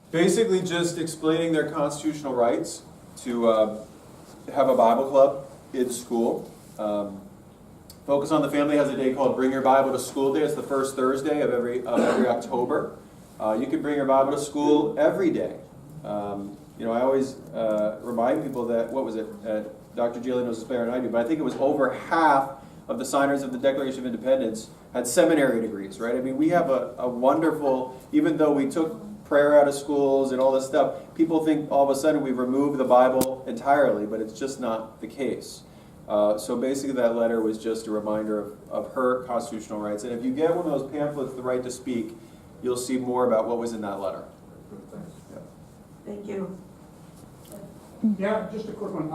Basically, just explaining their constitutional rights to have a Bible club in school. Focus on the Family has a day called Bring Your Bible to School Day. It's the first Thursday of every October. You can bring your Bible to school every day. I always remind people that, what was it, Dr. Jalen knows this better than I do, but I think it was over half of the signers of the Declaration of Independence had seminary degrees, right? I mean, we have a wonderful, even though we took prayer out of schools and all this stuff, people think all of a sudden we've removed the Bible entirely, but it's just not the case. So basically that letter was just a reminder of her constitutional rights. And if you get one of those pamphlets, The Right to Speak, you'll see more about what was in that letter. Yeah. Thank you. Yeah, just a quick one.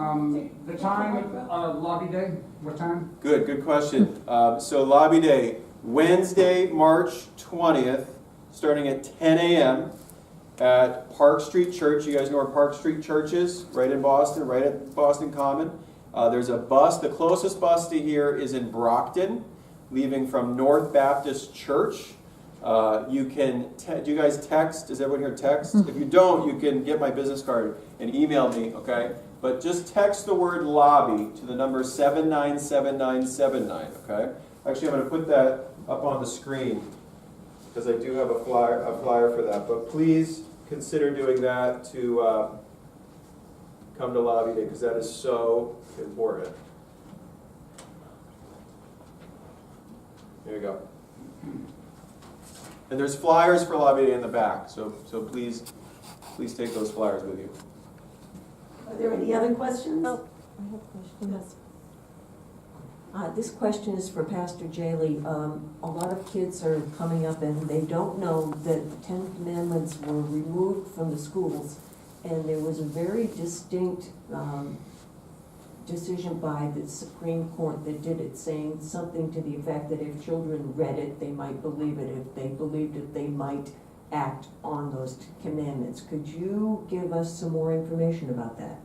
The time of Lobby Day, what time? Good question. So Lobby Day, Wednesday, March 20th, starting at 10 a.m. at Park Street Church. You guys know where Park Street Church is? Right in Boston, right at Boston Common. There's a bus. The closest bus to here is in Brockton, leaving from North Baptist Church. You can, do you guys text? Does everyone here text? If you don't, you can get my business card and email me, okay? But just text the word lobby to the number 797979, okay? Actually, I'm going to put that up on the screen because I do have a flyer for that. But please consider doing that to come to Lobby Day because that is so important. There you go. And there's flyers for Lobby Day in the back, so please take those flyers with you. Are there any other questions? Oh, I have a question. Yes. This question is for Pastor Jaley. A lot of kids are coming up and they don't know that the Ten Commandments were removed from the schools. And there was a very distinct decision by the Supreme Court that did it, saying something to the effect that if children read it, they might believe it. If they believed it, they might act on those commandments. Could you give us some more information about that?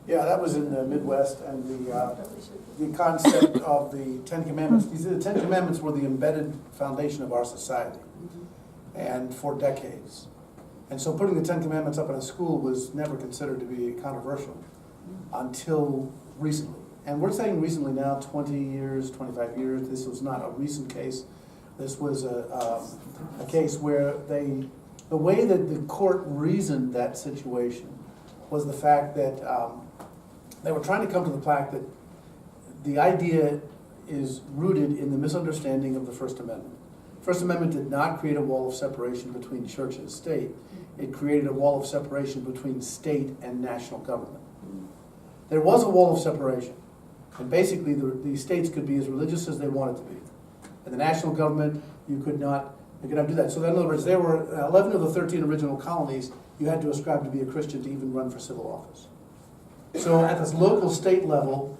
Yeah, that was in the Midwest, and the concept of the Ten Commandments. These the Ten Commandments were the embedded foundation of our society, and for decades. And so putting the Ten Commandments up in a school was never considered to be controversial until recently. And we're saying recently now, 20 years, 25 years. This was not a recent case. This was a case where the way that the court reasoned that situation was the fact that they were trying to come to the fact that the idea is rooted in the misunderstanding of the First Amendment. First Amendment did not create a wall of separation between church and state. It created a wall of separation between state and national government. There was a wall of separation, and basically the states could be as religious as they wanted to be. And the national government, you could not do that. So in other words, there were 11 of the 13 original colonies, you had to ascribe to be a Christian to even run for civil office. So at this local state level,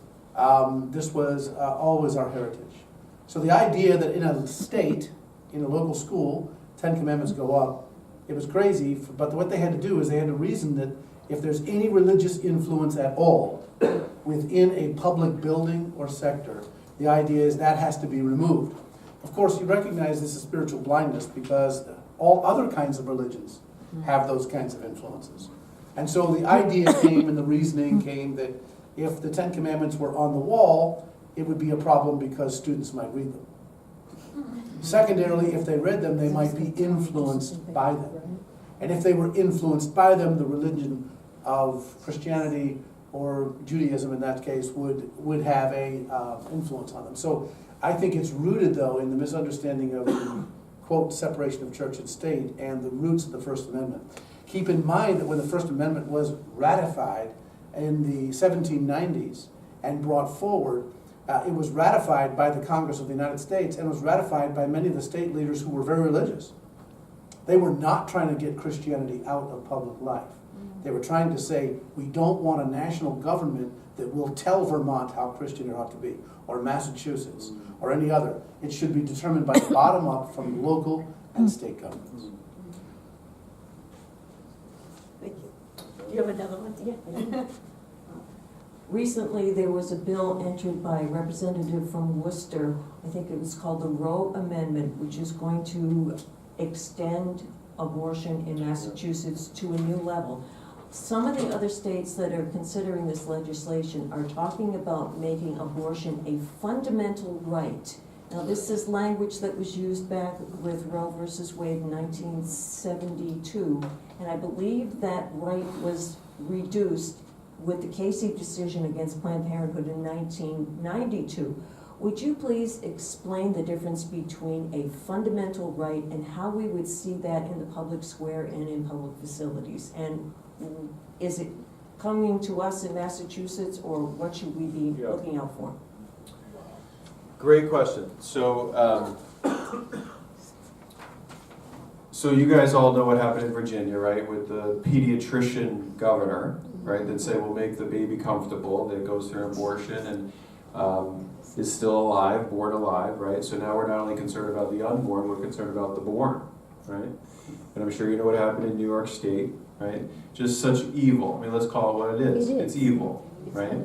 this was always our heritage. So the idea that in a state, in a local school, 10 Commandments go up, it was crazy, but what they had to do is they had to reason that if there's any religious influence at all within a public building or sector, the idea is that has to be removed. Of course, you recognize this is spiritual blindness because all other kinds of religions have those kinds of influences. And so the idea came and the reasoning came that if the Ten Commandments were on the wall, it would be a problem because students might read them. Secondarily, if they read them, they might be influenced by them. And if they were influenced by them, the religion of Christianity or Judaism in that case would have a influence on them. So I think it's rooted, though, in the misunderstanding of the, quote, separation of church and state and the roots of the First Amendment. Keep in mind that when the First Amendment was ratified in the 1790s and brought forward, it was ratified by the Congress of the United States and was ratified by many of the state leaders who were very religious. They were not trying to get Christianity out of public life. They were trying to say, we don't want a national government that will tell Vermont how Christian it ought to be, or Massachusetts, or any other. It should be determined by the bottom up from local and state governments. Thank you. Do you have another one? Yeah. Recently, there was a bill entered by a representative from Worcester, I think it was called the Roe Amendment, which is going to extend abortion in Massachusetts to a new level. Some of the other states that are considering this legislation are talking about making abortion a fundamental right. Now, this is language that was used back with Roe versus Wade in 1972, and I believe that right was reduced with the Casey decision against Planned Parenthood in 1992. Would you please explain the difference between a fundamental right and how we would see that in the public square and in public facilities? And is it coming to us in Massachusetts, or what should we be looking out for? Great question. So you guys all know what happened in Virginia, right, with the pediatrician governor, right, that said we'll make the baby comfortable, that goes through an abortion and is still alive, born alive, right? So now we're not only concerned about the unborn, we're concerned about the born, right? And I'm sure you know what happened in New York State, right? Just such evil. I mean, let's call it what it is. It's evil, right?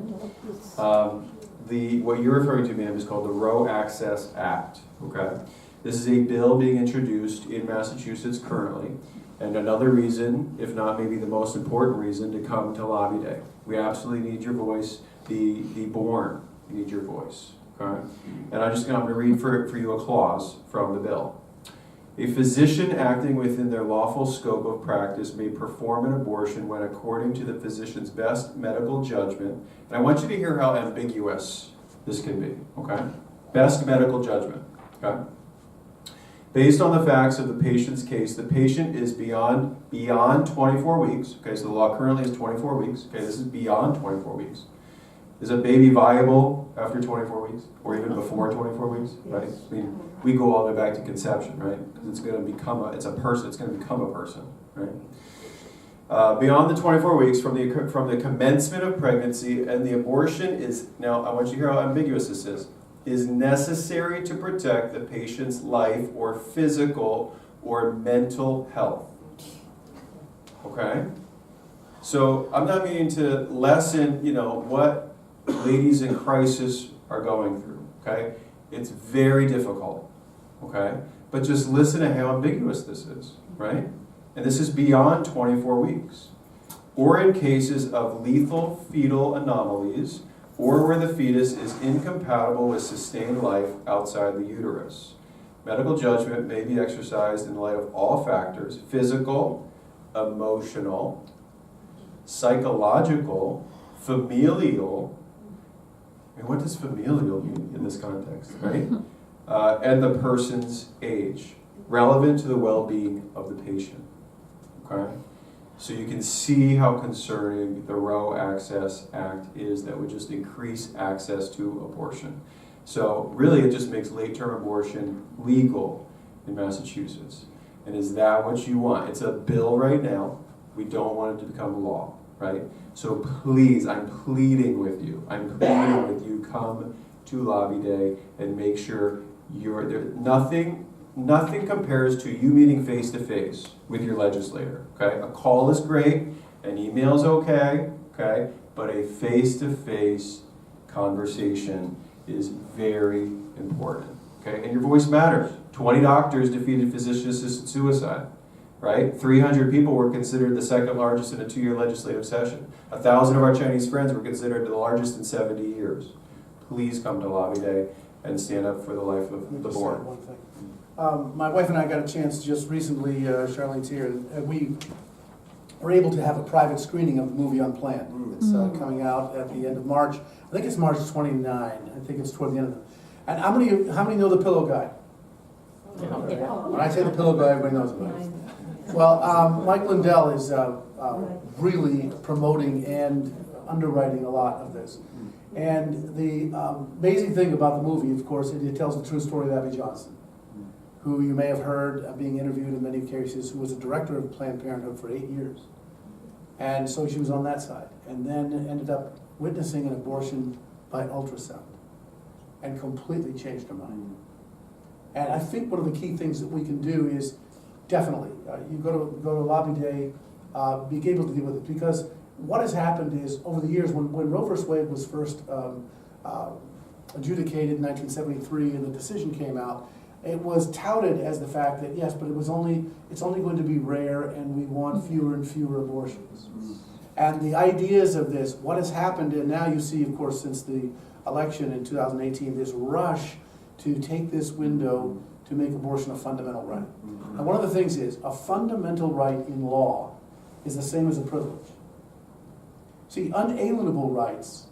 What you're referring to, ma'am, is called the Roe Access Act, okay? This is a bill being introduced in Massachusetts currently, and another reason, if not maybe the most important reason, to come to Lobby Day. We absolutely need your voice. The born need your voice, okay? And I'm going to read for you a clause from the bill. A physician acting within their lawful scope of practice may perform an abortion when according to the physician's best medical judgment. And I want you to hear how ambiguous this can be, okay? Best medical judgment, okay? Based on the facts of the patient's case, the patient is beyond 24 weeks, okay, so the law currently is 24 weeks, okay, this is beyond 24 weeks. Is a baby viable after 24 weeks, or even before 24 weeks, right? I mean, we go all the way back to conception, right? Because it's going to become it's going to become a person, right? Beyond the 24 weeks from the commencement of pregnancy, and the abortion is, now I want you to hear how ambiguous this is necessary to protect the patient's life or physical or mental health. Okay? So I'm not meaning to lessen, what ladies in crisis are going through, okay? It's very difficult, okay? But just listen to how ambiguous this is, right? and this is beyond 24 weeks, or in cases of lethal fetal anomalies, or where the fetus is incompatible with sustained life outside the uterus. Medical judgment may be exercised in light of all factors: physical, emotional, psychological, familial. I mean, what does familial mean in this context, right? And the person's age, relevant to the well-being of the patient. Okay? So you can see how concerning the Roe Access Act is that would just increase access to abortion. So really it just makes late-term abortion legal in Massachusetts. And is that what you want? It's a bill right now. We don't want it to become law, right? So please, I'm pleading with you. Come to Lobby Day and make sure you're there. Nothing compares to you meeting face to face with your legislator, okay? A call is great, an email is okay, but a face to face conversation is very important, okay? And your voice matters. 20 doctors defeated physician-assisted suicide, right? 300 people were considered the second largest in a 2-year legislative session. 1,000 of our Chinese friends were considered the largest in 70 years. Please come to Lobby Day and stand up for the life of the Just board. add one thing. My wife and I got a chance just recently, Charlene's here, and we were able to have a private screening of the movie Unplanned. It's coming out at the end of March. I think it's March 29. I think it's toward the end of it. And how many know the Pillow Guy? When I say the Pillow Guy, everybody knows about it. Well, Mike Lindell is really promoting and underwriting a lot of this. And the amazing thing about the movie, of course, it tells the true story of Abby Johnson, who you may have heard being interviewed in many cases, who was a director of Planned Parenthood for 8 years. And so she was on that side, and then ended up witnessing an abortion by ultrasound, and completely changed her mind. And I think one of the key things that we can do is definitely, you go to Lobby Day, be able to deal with it, because what has happened is, over the years, when Roe v. Wade was first adjudicated in 1973 and the decision came out, it was touted as the fact that, yes, but it's only going to be rare, and we want fewer and fewer abortions. And the ideas of this, what has happened, and now you see, of course, since the election in 2018, this rush to take this window to make abortion a fundamental right. And one of the things is, a fundamental right in law is the same as a privilege. See, unalienable rights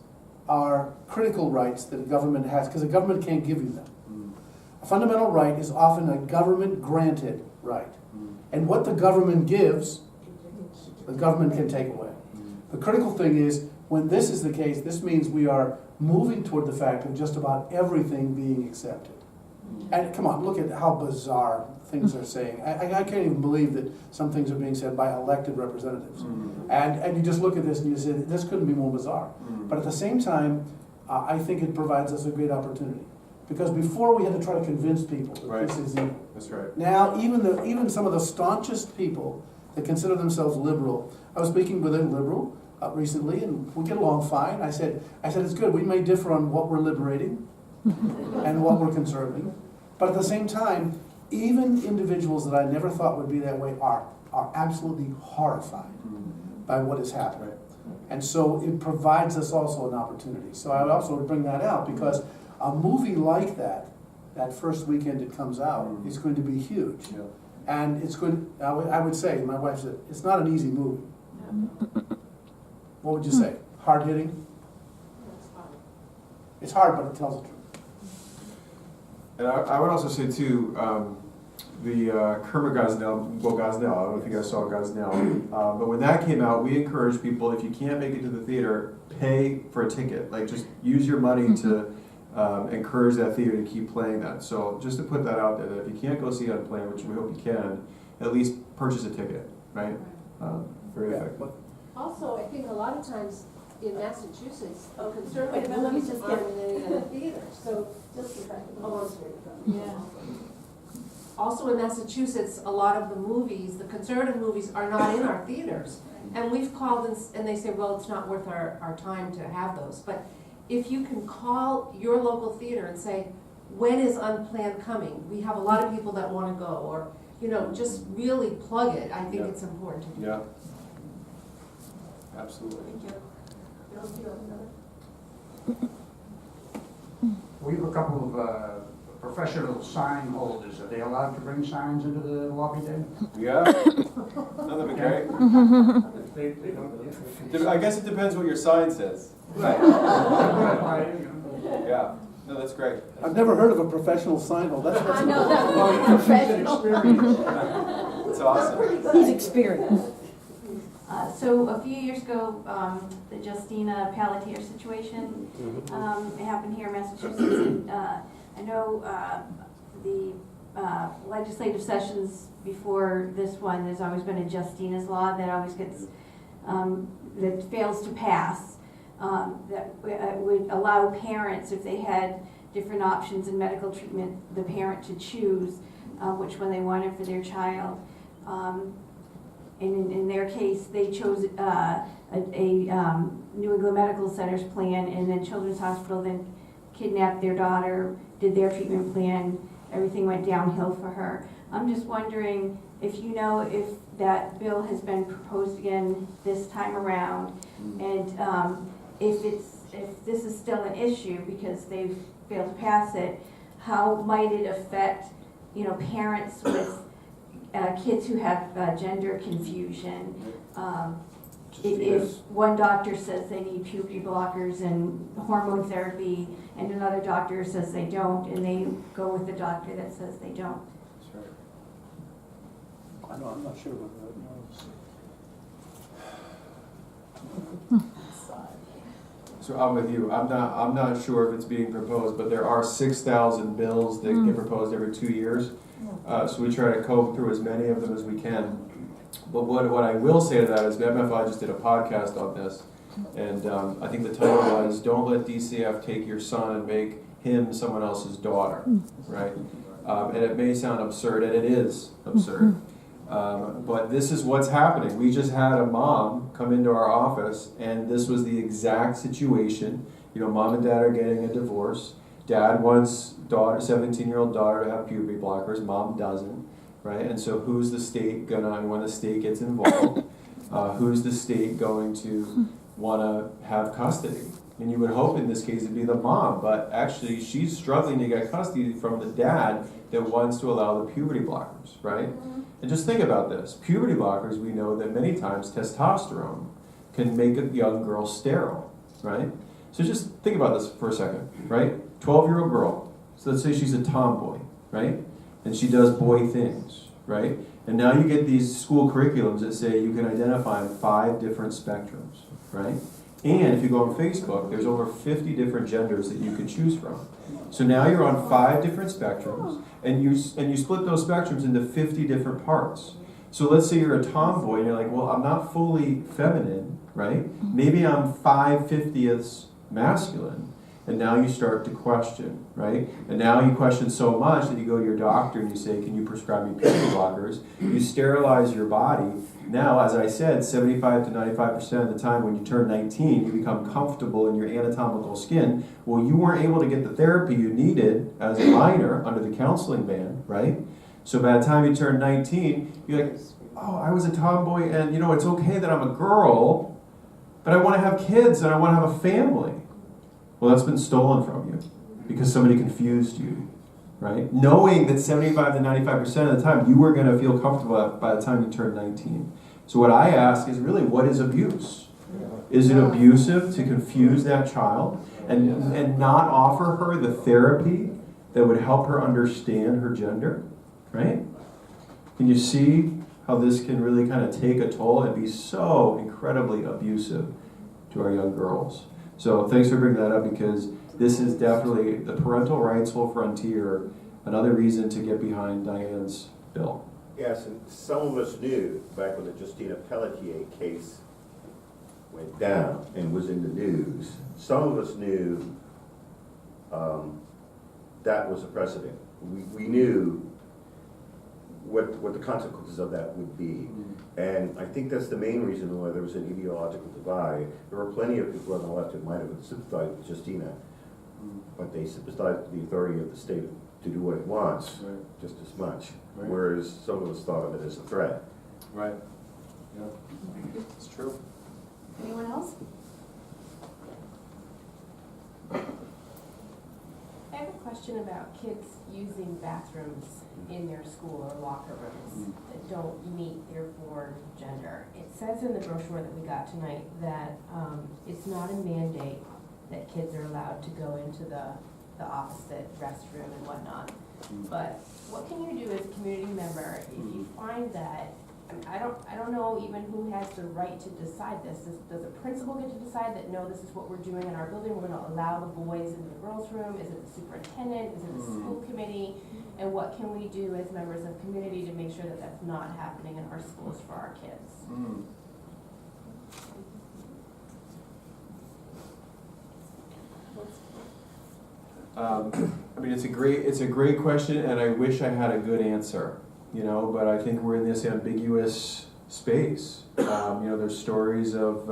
are critical rights that a government has, because a government can't give you them. A fundamental right is often a government-granted right. And what the government gives, the government can take away. The critical thing is, when this is the case, this means we are moving toward the fact of just about everything being accepted. And come on, look at how bizarre things are saying. I can't even believe that some things are being said by elected representatives. And you just look at this and you say, this couldn't be more bizarre. But at the same time, I think it provides us a great opportunity. Because before we had to try to convince people that this is evil. That's right. Now, even some of the staunchest people that consider themselves liberal, I was speaking with a liberal recently, and we get along fine. I said, it's good. We may differ on what we're liberating and what we're conserving. But at the same time, even individuals that I never thought would be that way are absolutely horrified by what is happening. And so it provides us also an opportunity. So I would also bring that out, because a movie like that first weekend it comes out, is going to be huge. Yeah. And it's good, I would say, my wife said, it's not an easy movie. What would you say? Hard hitting? It's hard, but it tells the truth. And I would also say too, the Kermit Gosnell, I don't know if you guys saw Gosnell, but when that came out, we encouraged people, if you can't make it to the theater, pay for a ticket. Like, just use your money to encourage that theater to keep playing that. So just to put that out there, that if you can't go see it Unplanned, which we hope you can, at least purchase a ticket, right? Very effective. Also, I think a lot of times in Massachusetts, conservative Wait, let me movies just aren't get- in any other theaters, so Just a second. yeah. Also in Massachusetts, a lot of the movies, the conservative movies, are not in our theaters. And we've called and they say, well, it's not worth our time to have those. But if you can call your local theater and say, when is Unplanned coming? We have a lot of people that want to go. Or you know, just really plug it, I think Yeah. it's important to do. Yeah. Absolutely. We have a couple of professional sign holders. Are they allowed to bring signs into the lobby day? Yeah. That'd be great. They don't. I guess it depends what your sign says. Right. Yeah. No, that's great. I've never heard of a professional sign holder. That's I what's know, that's Well, professional. That's awesome. He's experienced. So a few years ago, the Justina Pelletier situation it happened here in Massachusetts. And, I know the legislative sessions before this one, there's always been a Justina's law that always gets, that fails to pass, that would allow parents, if they had different options in medical treatment, the parent to choose which one they wanted for their child. And in their case, they chose a New England Medical Center's plan, and then Children's Hospital then kidnapped their daughter, did their treatment plan, everything went downhill for her. I'm just wondering if you know if that bill has been proposed again this time around, and if this is still an issue because they've failed to pass it, how might it affect, you know, parents with kids who have gender confusion. If one doctor says they need puberty blockers and hormone therapy, and another doctor says they don't, and they go with the doctor that says they don't. That's right. I know, I'm not sure whether that knows. So I'm with you. I'm not sure if it's being proposed, but there are 6,000 bills that get proposed every 2 years. So we try to comb through as many of them as we can. But what I will say to that is MFI just did a podcast on this, and I think the title was "Don't Let DCF Take Your Son and Make Him Someone Else's Daughter," right? And it may sound absurd, and it is absurd. But this is what's happening. We just had a mom come into our office, and this was the exact situation. You know, mom and dad are getting a divorce. Dad wants 17-year-old daughter to have puberty blockers. Mom doesn't, right? And so who's the state gonna, and when the state gets involved, who's the state going to want to have custody? And you would hope in this case it'd be the mom, but actually she's struggling to get custody from the dad that wants to allow the puberty blockers, right? And just think about this. Puberty blockers, we know that many times testosterone can make a young girl sterile, right? So just think about this for a second, right? 12-year-old girl, so let's say she's a tomboy, right? And she does boy things, right? And now you get these school curriculums that say you can identify 5 different spectrums, right? And if you go on Facebook, there's over 50 different genders that you could choose from. So now you're on 5 different spectrums, and you split those spectrums into 50 different parts. So let's say you're a tomboy, and you're like, well, I'm not fully feminine, right? Maybe I'm 5/50ths masculine. And now you start to question, right? And now you question so much that you go to your doctor and you say, can you prescribe me puberty blockers? You sterilize your body. Now, as I said, 75 to 95% of the time when you turn 19, you become comfortable in your anatomical skin. Well, you weren't able to get the therapy you needed as a minor under the counseling ban, right? So by the time you turn 19, you're like, oh, I was a tomboy, and you know, it's okay that I'm a girl, but I want to have kids and I want to have a family. Well, that's been stolen from you because somebody confused you, right? Knowing that 75 to 95% of the time you were going to feel comfortable by the time you turn 19. So what I ask is really, what is abuse? Is it abusive to confuse that child and not offer her the therapy that would help her understand her gender, right? Can you see how this can really kind of take a toll and be so incredibly abusive to our young girls? So thanks for bringing that up, because this is definitely the parental rightsful frontier, another reason to get behind Diane's bill. Yes, and some of us knew back when the Justina Pelletier case went down and was in the news, some of us knew that was a precedent. We knew what the consequences of that would be. And I think that's the main reason why there was an ideological divide. There were plenty of people on the left who might have sympathized with Justina, but they sympathize with the authority of the state to do what it wants Right. just as much. Right. Whereas some of us thought of it as a threat. Right. Yeah, it's true. Anyone else? I have a question about kids using bathrooms in their school or locker rooms that don't meet their born gender. It says in the brochure that we got tonight that it's not a mandate that kids are allowed to go into the opposite restroom and whatnot. But what can you do as a community member if you find that, I don't know even who has the right to decide this. Does a principal get to decide that, no, this is what we're doing in our building, we're gonna allow the boys into the girls' room? Is it the superintendent, is it the school committee? And what can we do as members of community to make sure that that's not happening in our schools for our kids? I mean, it's a great question, and I wish I had a good answer, you know, but I think we're in this ambiguous space. You know, there's stories of,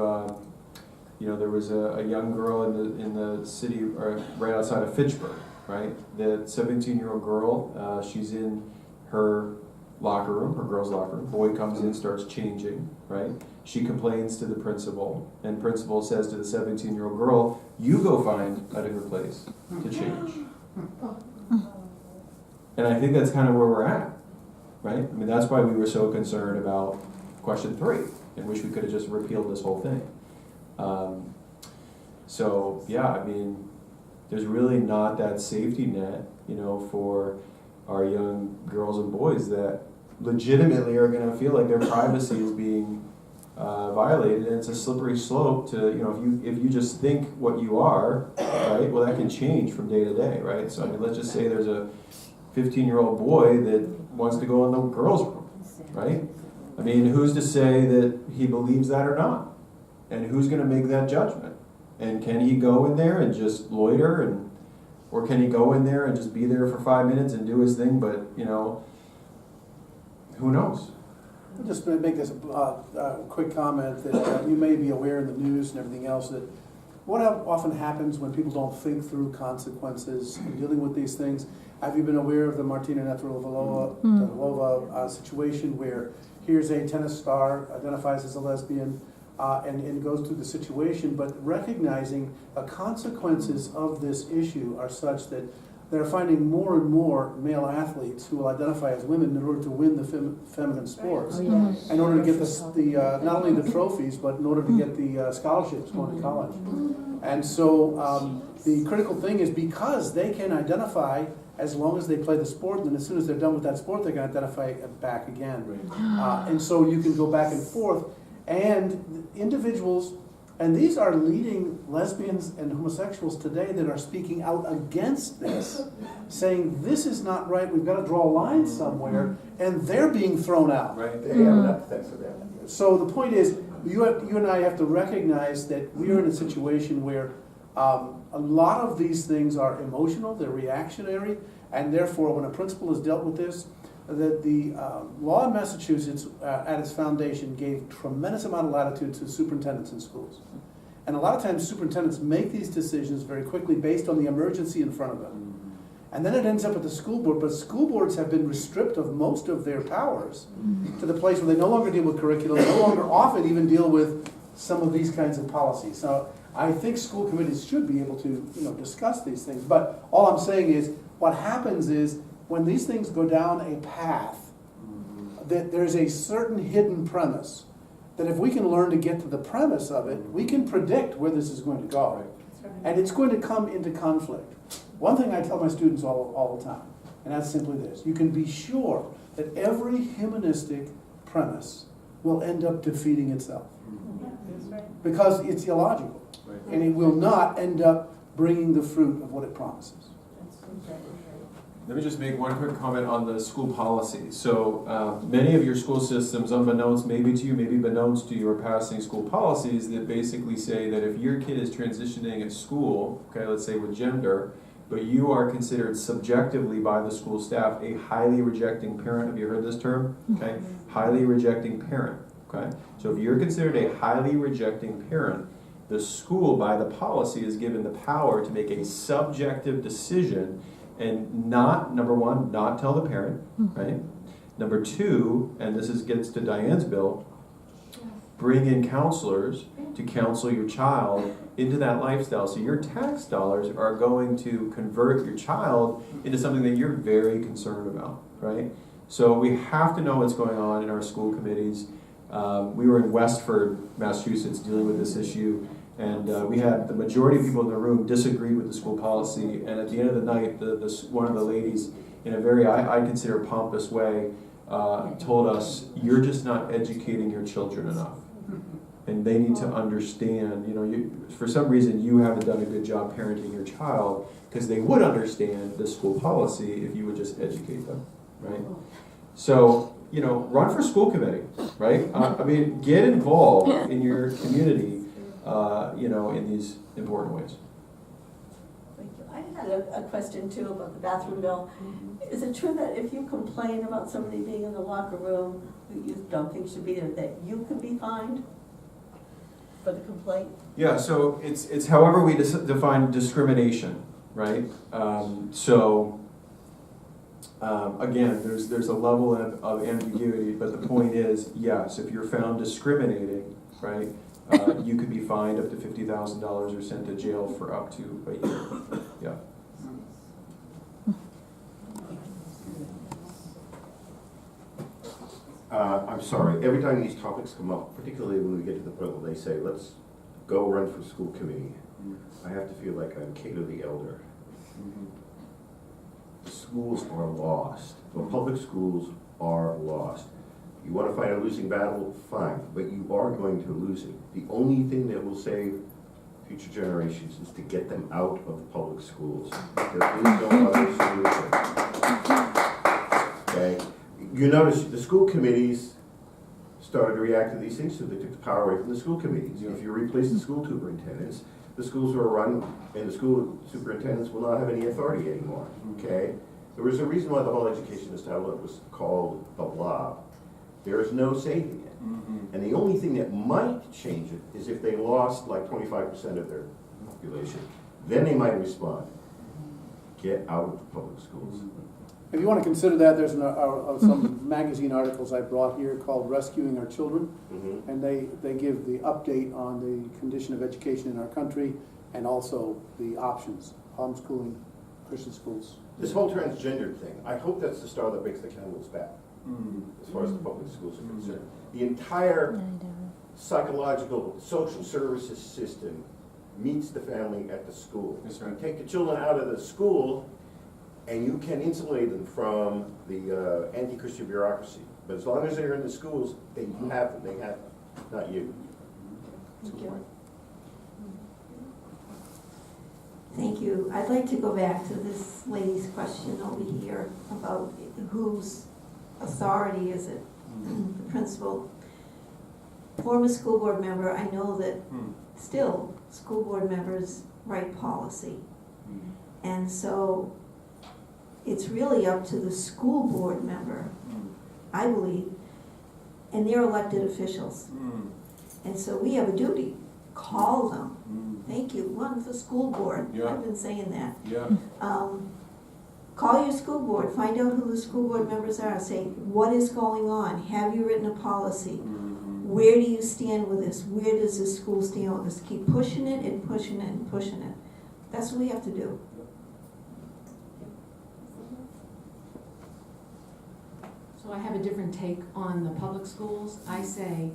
you know, there was a young girl in the city, or right outside of Fitchburg, right? The 17-year-old girl, she's in her locker room, her girls' locker room. Boy comes in, starts changing, right? She complains to the principal, and principal says to the 17-year-old girl, "You go find a different place to change." And I think that's kind of where we're at, right? I mean, that's why we were so concerned about question 3, and wish we could have just repealed this whole thing. So yeah, I mean, there's really not that safety net, you know, for our young girls and boys that legitimately are going to feel like their privacy is being violated, and it's a slippery slope to, you know, if you just think what you are, right, well, that can change from day to day, right? So I mean, let's just say there's a 15-year-old boy that wants to go in the girls' room, right? I mean, who's to say that he believes that or not? And who's going to make that judgment? And can he go in there and just loiter, or can he go in there and just be there for 5 minutes and do his thing? But, you know, who knows? I'll just make this quick comment that you may be aware in the news and everything else that what often happens when people don't think through consequences in dealing with these things. Have you been aware of the Martina Navratilova situation where here's a tennis star, identifies as a lesbian, and goes through the situation, but recognizing the consequences of this issue are such that they're finding more and more male athletes who will identify as women in order to win the feminine sports, in order to get not only the trophies, but in order to get the scholarships going to college. And so the critical thing is because they can identify as long as they play the sport, and then as soon as they're done with that sport, they can identify it back again. And so you can go back and forth, and individuals, and these are leading lesbians and homosexuals today that are speaking out against this, saying this is not right, we've got to draw a line somewhere, and they're being thrown out. Right. They have an epithet for that. So the point is, you and I have to recognize that we are in a situation where a lot of these things are emotional, they're reactionary, and therefore when a principal has dealt with this, that the law in Massachusetts at its foundation gave tremendous amount of latitude to superintendents in schools. And a lot of times superintendents make these decisions very quickly based on the emergency in front of them. And then it ends up at the school board, but school boards have been stripped of most of their powers to the place where they no longer deal with curriculum, they no longer often even deal with some of these kinds of policies. So I think school committees should be able to, discuss these things. But all I'm saying is, what happens is, when these things go down a path, that there's a certain hidden premise, that if we can learn to get to the premise of it, we can predict where this is going to go. And it's going to come into conflict. One thing I tell my students all the time, and that's simply this: you can be sure that every humanistic premise will end up defeating itself. Because it's illogical. And it will not end up bringing the fruit of what it promises. Let me just make one quick comment on the school policy. So many of your school systems, unbeknownst maybe to you, maybe beknownst to you, are passing school policies that basically say that if your kid is transitioning at school, okay, let's say with gender, but you are considered subjectively by the school staff a highly rejecting parent. Have you heard this term? Okay, highly rejecting parent. Okay, so if you're considered a highly rejecting parent, The school, by the policy, is given the power to make a subjective decision and not, number one, not tell the parent, right? Number two, and gets to Diane's bill, bring in counselors to counsel your child into that lifestyle. So your tax dollars are going to convert your child into something that you're very concerned about, right? So we have to know what's going on in our school committees. We were in Westford, Massachusetts, dealing with this issue, and we had the majority of people in the room disagree with the school policy, and at the end of the night, one of the ladies, in a very, I consider, pompous way, told us, you're just not educating your children enough. And they need to understand, for some reason you haven't done a good job parenting your child, because they would understand the school policy if you would just educate them, right? So, run for school committee, right? Get involved in your community, in these important ways. Thank you. I had a question too about the bathroom bill. Is it true that if you complain about somebody being in the locker room who you don't think should be there, that you could be fined for the complaint? Yeah, so it's however we define discrimination, right? Again, there's a level of ambiguity, but the point is, yes, if you're found discriminating, right, you could be fined up to $50,000 or sent to jail for up to a year. Yeah. I'm sorry, every time these topics come up, particularly when we get to the point where they say, let's go run for school committee, I have to feel like I'm Cato the Elder. The schools are lost. The public schools are lost. You want to fight a losing battle? Fine, but you are going to lose it. The only thing that will save future generations is to get them out of the public schools. There is no other solution. Okay? You notice the school committees started to react to these things, so they took the power away from the school committees. If you replace the school superintendents, the schools are run, and the school superintendents will not have any authority anymore, okay? There was a reason why the whole education establishment was called a blob. There is no saving it. And the only thing that might change it is if they lost like 25% of their population. Then they might respond. Get out of the public schools. If you want to consider that, there's some magazine articles I brought here called Rescuing Our Children. And they give the update on the condition of education in our country and also the options, homeschooling, Christian schools. This whole transgender thing, I hope that's the straw that makes the camel's back, as far as the public schools are concerned. The entire psychological, social services system meets the family at the school. That's right. You take the children out of the school, and you can insulate them from the anti-Christian bureaucracy. But as long as they're in the schools, they have them, not you. Thank you. Thank you. I'd like to go back to this lady's question over here about whose authority is it, the principal. Former school board member, I know that still school board members write policy. And so it's really up to the school board member, I believe, and they're elected officials. And so we have a duty, call them. Thank you, one for school board, I've been saying that. Call your school board, find out who the school board members are, say, what is going on? Have you written a policy? Where do you stand with this? Where does the school stand with this? Keep pushing it and pushing it and pushing it. That's what we have to do. So I have a different take on the public schools. I say,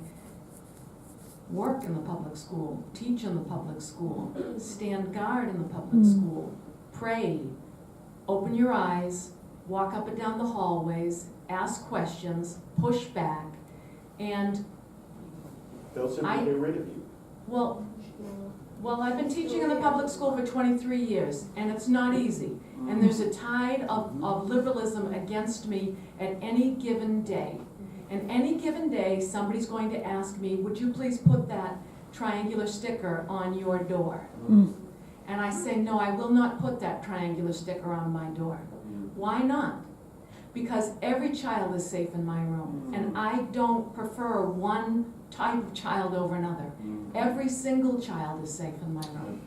work in the public school, teach in the public school, stand guard in the public school, pray, open your eyes, walk up and down the hallways, ask questions, push back, and They'll simply get rid of you. well, I've been teaching in the public school for 23 years, and it's not easy. And there's a tide of liberalism against me at any given day. And any given day, somebody's going to ask me, would you please put that triangular sticker on your door? And I say, no, I will not put that triangular sticker on my door. Why not? Because every child is safe in my room, and I don't prefer one type of child over another. Every single child is safe in my room.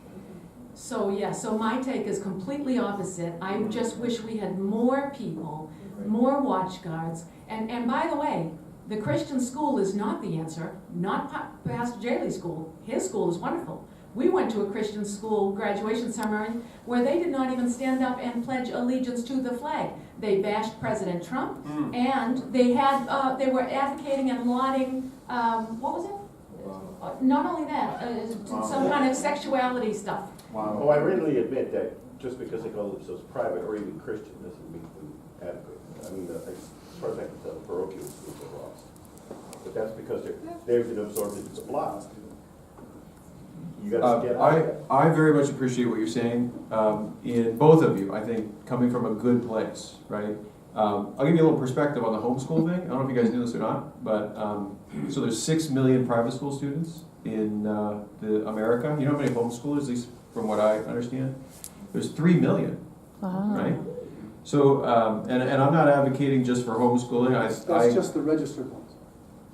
So, yeah, so my take is completely opposite. I just wish we had more people, more watch guards. And by the way, the Christian school is not the answer, not Pastor Jaley's school. His school is wonderful. We went to a Christian school graduation ceremony where they did not even stand up and pledge allegiance to the flag. They bashed President Trump, and they were advocating and lauding, what was it? Not only that, some kind of sexuality stuff. Oh, I readily admit that just because they call themselves private or even Christian doesn't make them adequate. I mean, as far as I can tell, parochial schools are lost. But that's because they've been absorbed into the block. You gotta get out. I very much appreciate what you're saying, in both of you, I think, coming from a good place, right? I'll give you a little perspective on the homeschool thing. I don't know if you guys knew this or not, but, so there's 6 million private school students in America. You know how many homeschoolers, at least from what I understand? There's 3 million, right? So, and I'm not advocating just for homeschooling. That's just the registered ones.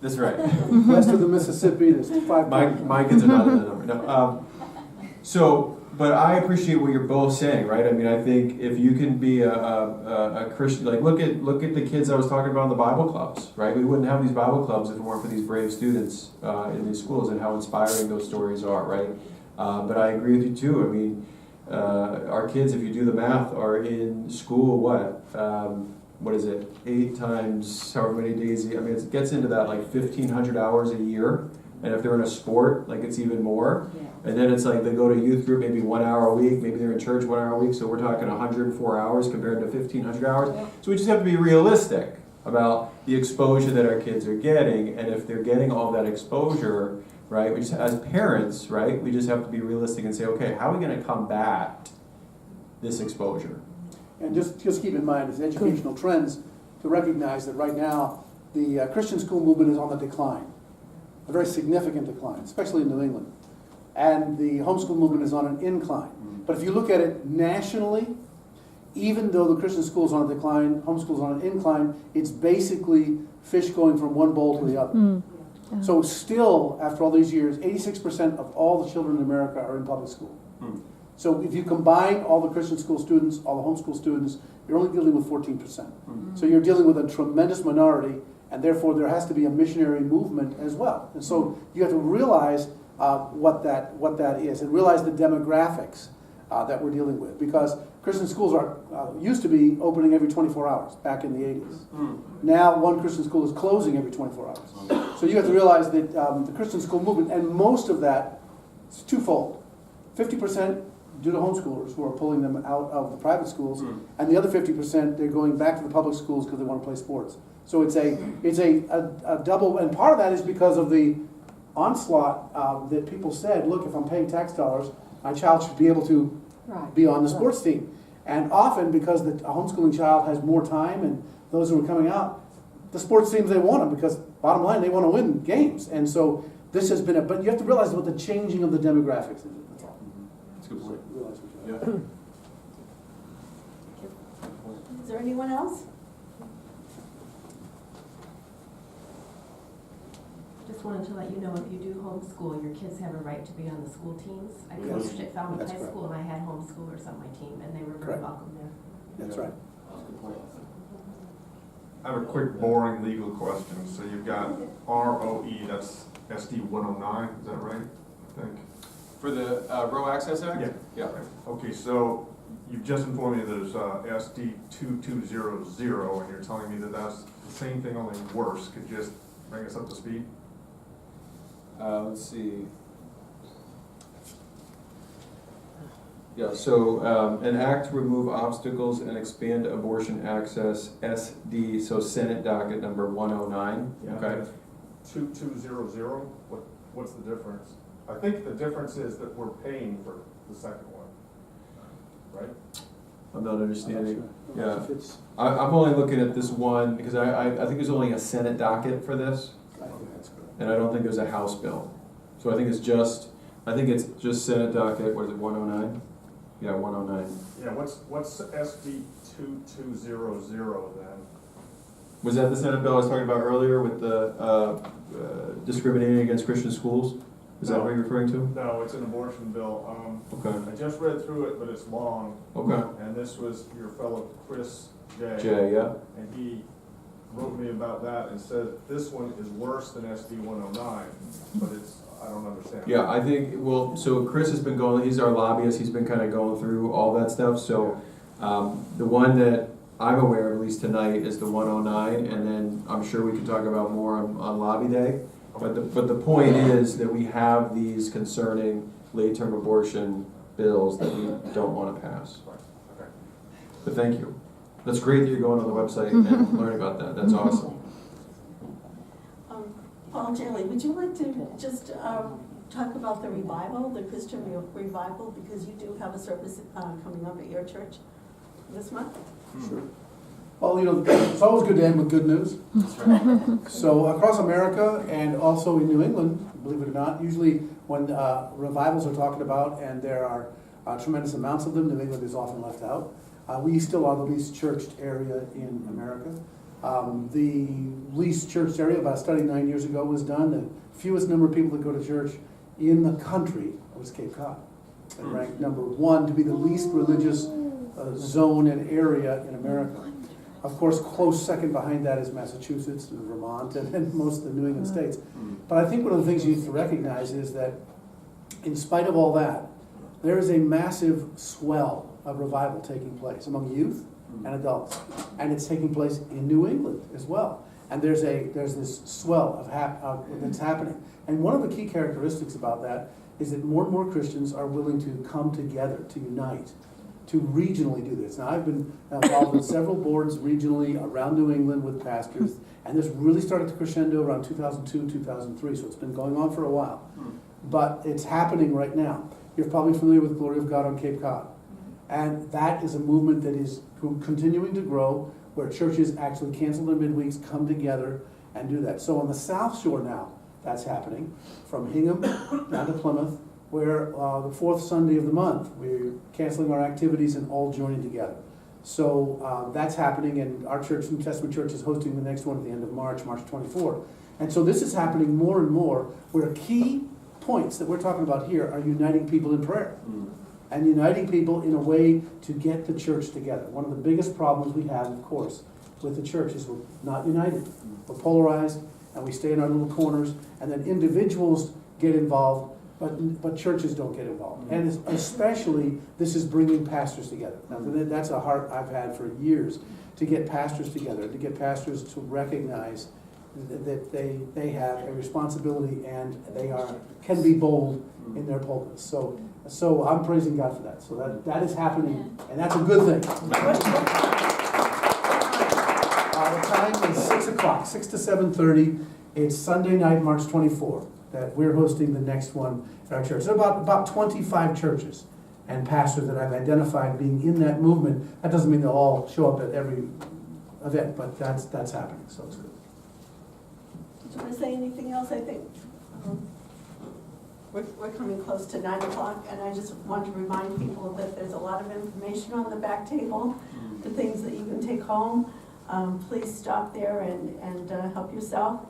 That's right. West of the Mississippi, there's 5 million. My kids are not in that number. No. But I appreciate what you're both saying, right? I mean, I think if you can be a Christian, like look at the kids I was talking about in the Bible clubs, right? We wouldn't have these Bible clubs if it weren't for these brave students in these schools and how inspiring those stories are, right? But I agree with you too. I mean, our kids, if you do the math, are in school what is it? 8 times however many days. I mean, it gets into that like 1,500 hours a year. And if they're in a sport, like it's even more. Yeah. And then it's like they go to youth group maybe 1 hour a week. Maybe they're in church 1 hour a week. So we're talking 104 hours compared to 1,500 hours. Yeah. So we just have to be realistic about the exposure that our kids are getting. And if they're getting all that exposure, right, we just, as parents, right, we just have to be realistic and say, okay, how are we going to combat this exposure? And just keep in mind, as educational trends, to recognize that right now, the Christian school movement is on the decline. A very significant decline, especially in New England. And the homeschool movement is on an incline. But if you look at it nationally, even though the Christian school is on a decline, homeschool is on an incline, it's basically fish going from one bowl to the other. So still, after all these years, 86% of all the children in America are in public school. So if you combine all the Christian school students, all the homeschool students, you're only dealing with 14%. So you're dealing with a tremendous minority, and therefore there has to be a missionary movement as well. And so you have to realize what that is, and realize the demographics that we're dealing with. Because Christian schools used to be opening every 24 hours back in the 80s. Now one Christian school is closing every 24 hours. So you have to realize that the Christian school movement, and most of that is twofold. 50% due to homeschoolers who are pulling them out of the private schools, and the other 50% they're going back to the public schools because they want to play sports. So it's a double, and part of that is because of the onslaught that people said, look, if I'm paying tax dollars, my child should be able to be on the sports team. And often because a homeschooling child has more time, and those who are coming out, the sports teams, they want them because bottom line, they want to win games. And so this has been but you have to realize what the changing of the demographics is. That's a good point. Is there anyone else? Just wanted to let you know, if you do homeschool, your kids have a right to be on the school teams. I coached at Falmouth That's High correct. School, and I had homeschoolers on my team, and they were very Correct. welcome there. That's right. I have a quick, boring legal question. So you've got ROE, that's SD 109, is that right? I think. For the Row Access Act? Yeah. Yeah. Okay, so you've just informed me there's SD 2200, and you're telling me that that's the same thing, only worse. Could you just bring us up to speed? Let's see. Yeah, so an act to remove obstacles and expand abortion access, SD, so Senate docket number 109. Okay. 2200, what's the difference? I think the difference is that we're paying for the second one, right? I'm not understanding. Yeah. If it's, I'm only looking at this one because I think there's only a Senate docket for this, I think that's correct. and I don't think there's a House bill. So I think it's just Senate docket, what is it, 109? Yeah, 109. Yeah, what's SD 2200 then? Was that the Senate bill I was talking about earlier with the discriminating against Christian schools? Is that what you're referring to? No, it's an abortion bill. Okay. I just read through it, but it's long. Okay. And this was your fellow Chris Jay. Jay, yeah. And he wrote me about that and said this one is worse than SB 109, but I don't understand. Yeah, I think, well, so Chris has been going, he's our lobbyist, he's been kind of going through all that stuff, so the one that I'm aware of, at least tonight, is the 109, and then I'm sure we can talk about more on lobby day. But the point is that we have these concerning late-term abortion bills that we don't want to pass. Okay. But thank you. That's great that you're going on the website and learning about that. That's awesome. Paul Jaley, would you like to just talk about the revival, the Christian revival, because you do have a service coming up at your church this month? Sure. Well, it's always good to end with good news. So across America and also in New England, believe it or not, usually when revivals are talked about and there are tremendous amounts of them, New England is often left out. We still are the least churched area in America. The least churched area, about a study 9 years ago was done. The fewest number of people that go to church in the country was Cape Cod. It ranked number 1 to be the least religious zone and area in America. Of course, close second behind that is Massachusetts and Vermont and most of the New England states. But I think one of the things you need to recognize is that in spite of all that, there is a massive swell of revival taking place among youth and adults. And it's taking place in New England as well. And there's this swell that's happening. And one of the key characteristics about that is that more and more Christians are willing to come together, to unite, to regionally do this. Now, I've been involved with several boards regionally around New England with pastors, and this really started to crescendo around 2002, 2003, so it's been going on for a while. But it's happening right now. You're probably familiar with Glory of God on Cape Cod. And that is a movement that is continuing to grow, where churches actually cancel their midweeks, come together, and do that. So on the South Shore now, that's happening, from Hingham down to Plymouth, where the fourth Sunday of the month, we're canceling our activities and all joining together. So that's happening, and our church, New Testament Church, is hosting the next one at the end of March, March 24th. And so this is happening more and more, where key points that we're talking about here are uniting people in prayer. And uniting people in a way to get the church together. One of the biggest problems we have, of course, with the church is we're not united. We're polarized, and we stay in our little corners, and then individuals get involved, but churches don't get involved. And especially, this is bringing pastors together. Now, that's a heart I've had for years, to get pastors together, to get pastors to recognize that they have a responsibility and they can be bold in their pulpits. So I'm praising God for that. So that is happening, and that's a good thing. The time is 6 o'clock, 6 to 7:30. It's Sunday night, March 24th, that we're hosting the next one at our church. There are about 25 churches and pastors that I've identified being in that movement. That doesn't mean they'll all show up at every event, but that's happening, so it's good. Did you want to say anything else? I think we're coming close to 9 o'clock, and I just want to remind people that there's a lot of information on the back table, the things that you can take home. Please stop there and help yourself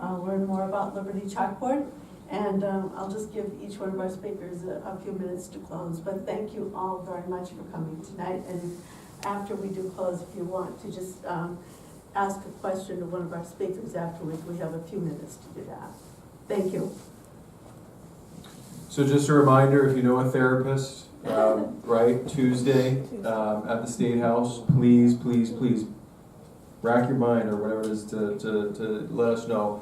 learn more about Liberty Chalkboard. And I'll just give each one of our speakers a few minutes to close. But thank you all very much for coming tonight. And after we do close, if you want to just ask a question of one of our speakers afterwards, we have a few minutes to do that. Thank you. So just a reminder, if you know a therapist, right, Tuesday at the State House, please rack your mind or whatever it is to let us know.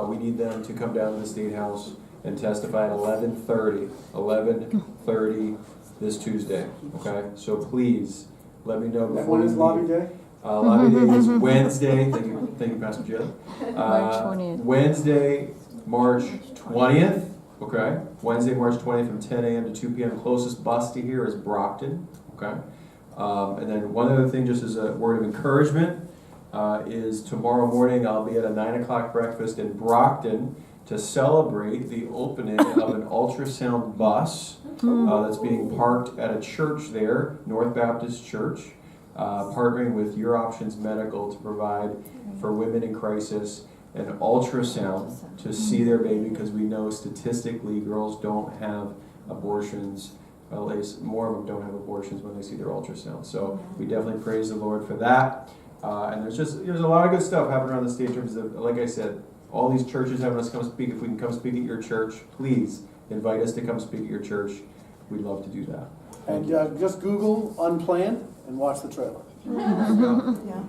We need them to come down to the State House and testify at 11:30 this Tuesday, okay? So please, let me know before. When is lobby day? Lobby day is Wednesday, thank you, Pastor Jill. March 20th. Wednesday, March 20th, okay? Wednesday, March 20th from 10 a.m. to 2 p.m. Closest bus to here is Brockton, okay? And then one other thing, just as a word of encouragement, is tomorrow morning I'll be at a 9 o'clock breakfast in Brockton to celebrate the opening of an ultrasound bus that's being parked at a church there, North Baptist Church. partnering with Your Options Medical to provide for women in crisis an ultrasound to see their baby, because we know statistically girls don't have abortions, well, at least more of them don't have abortions when they see their ultrasound. So we definitely praise the Lord for that. And there's a lot of good stuff happening around the state in terms of, like I said, all these churches having us come speak. If we can come speak at your church, please invite us to come speak at your church. We'd love to do that. And just Google Unplanned and watch the trailer. Yeah.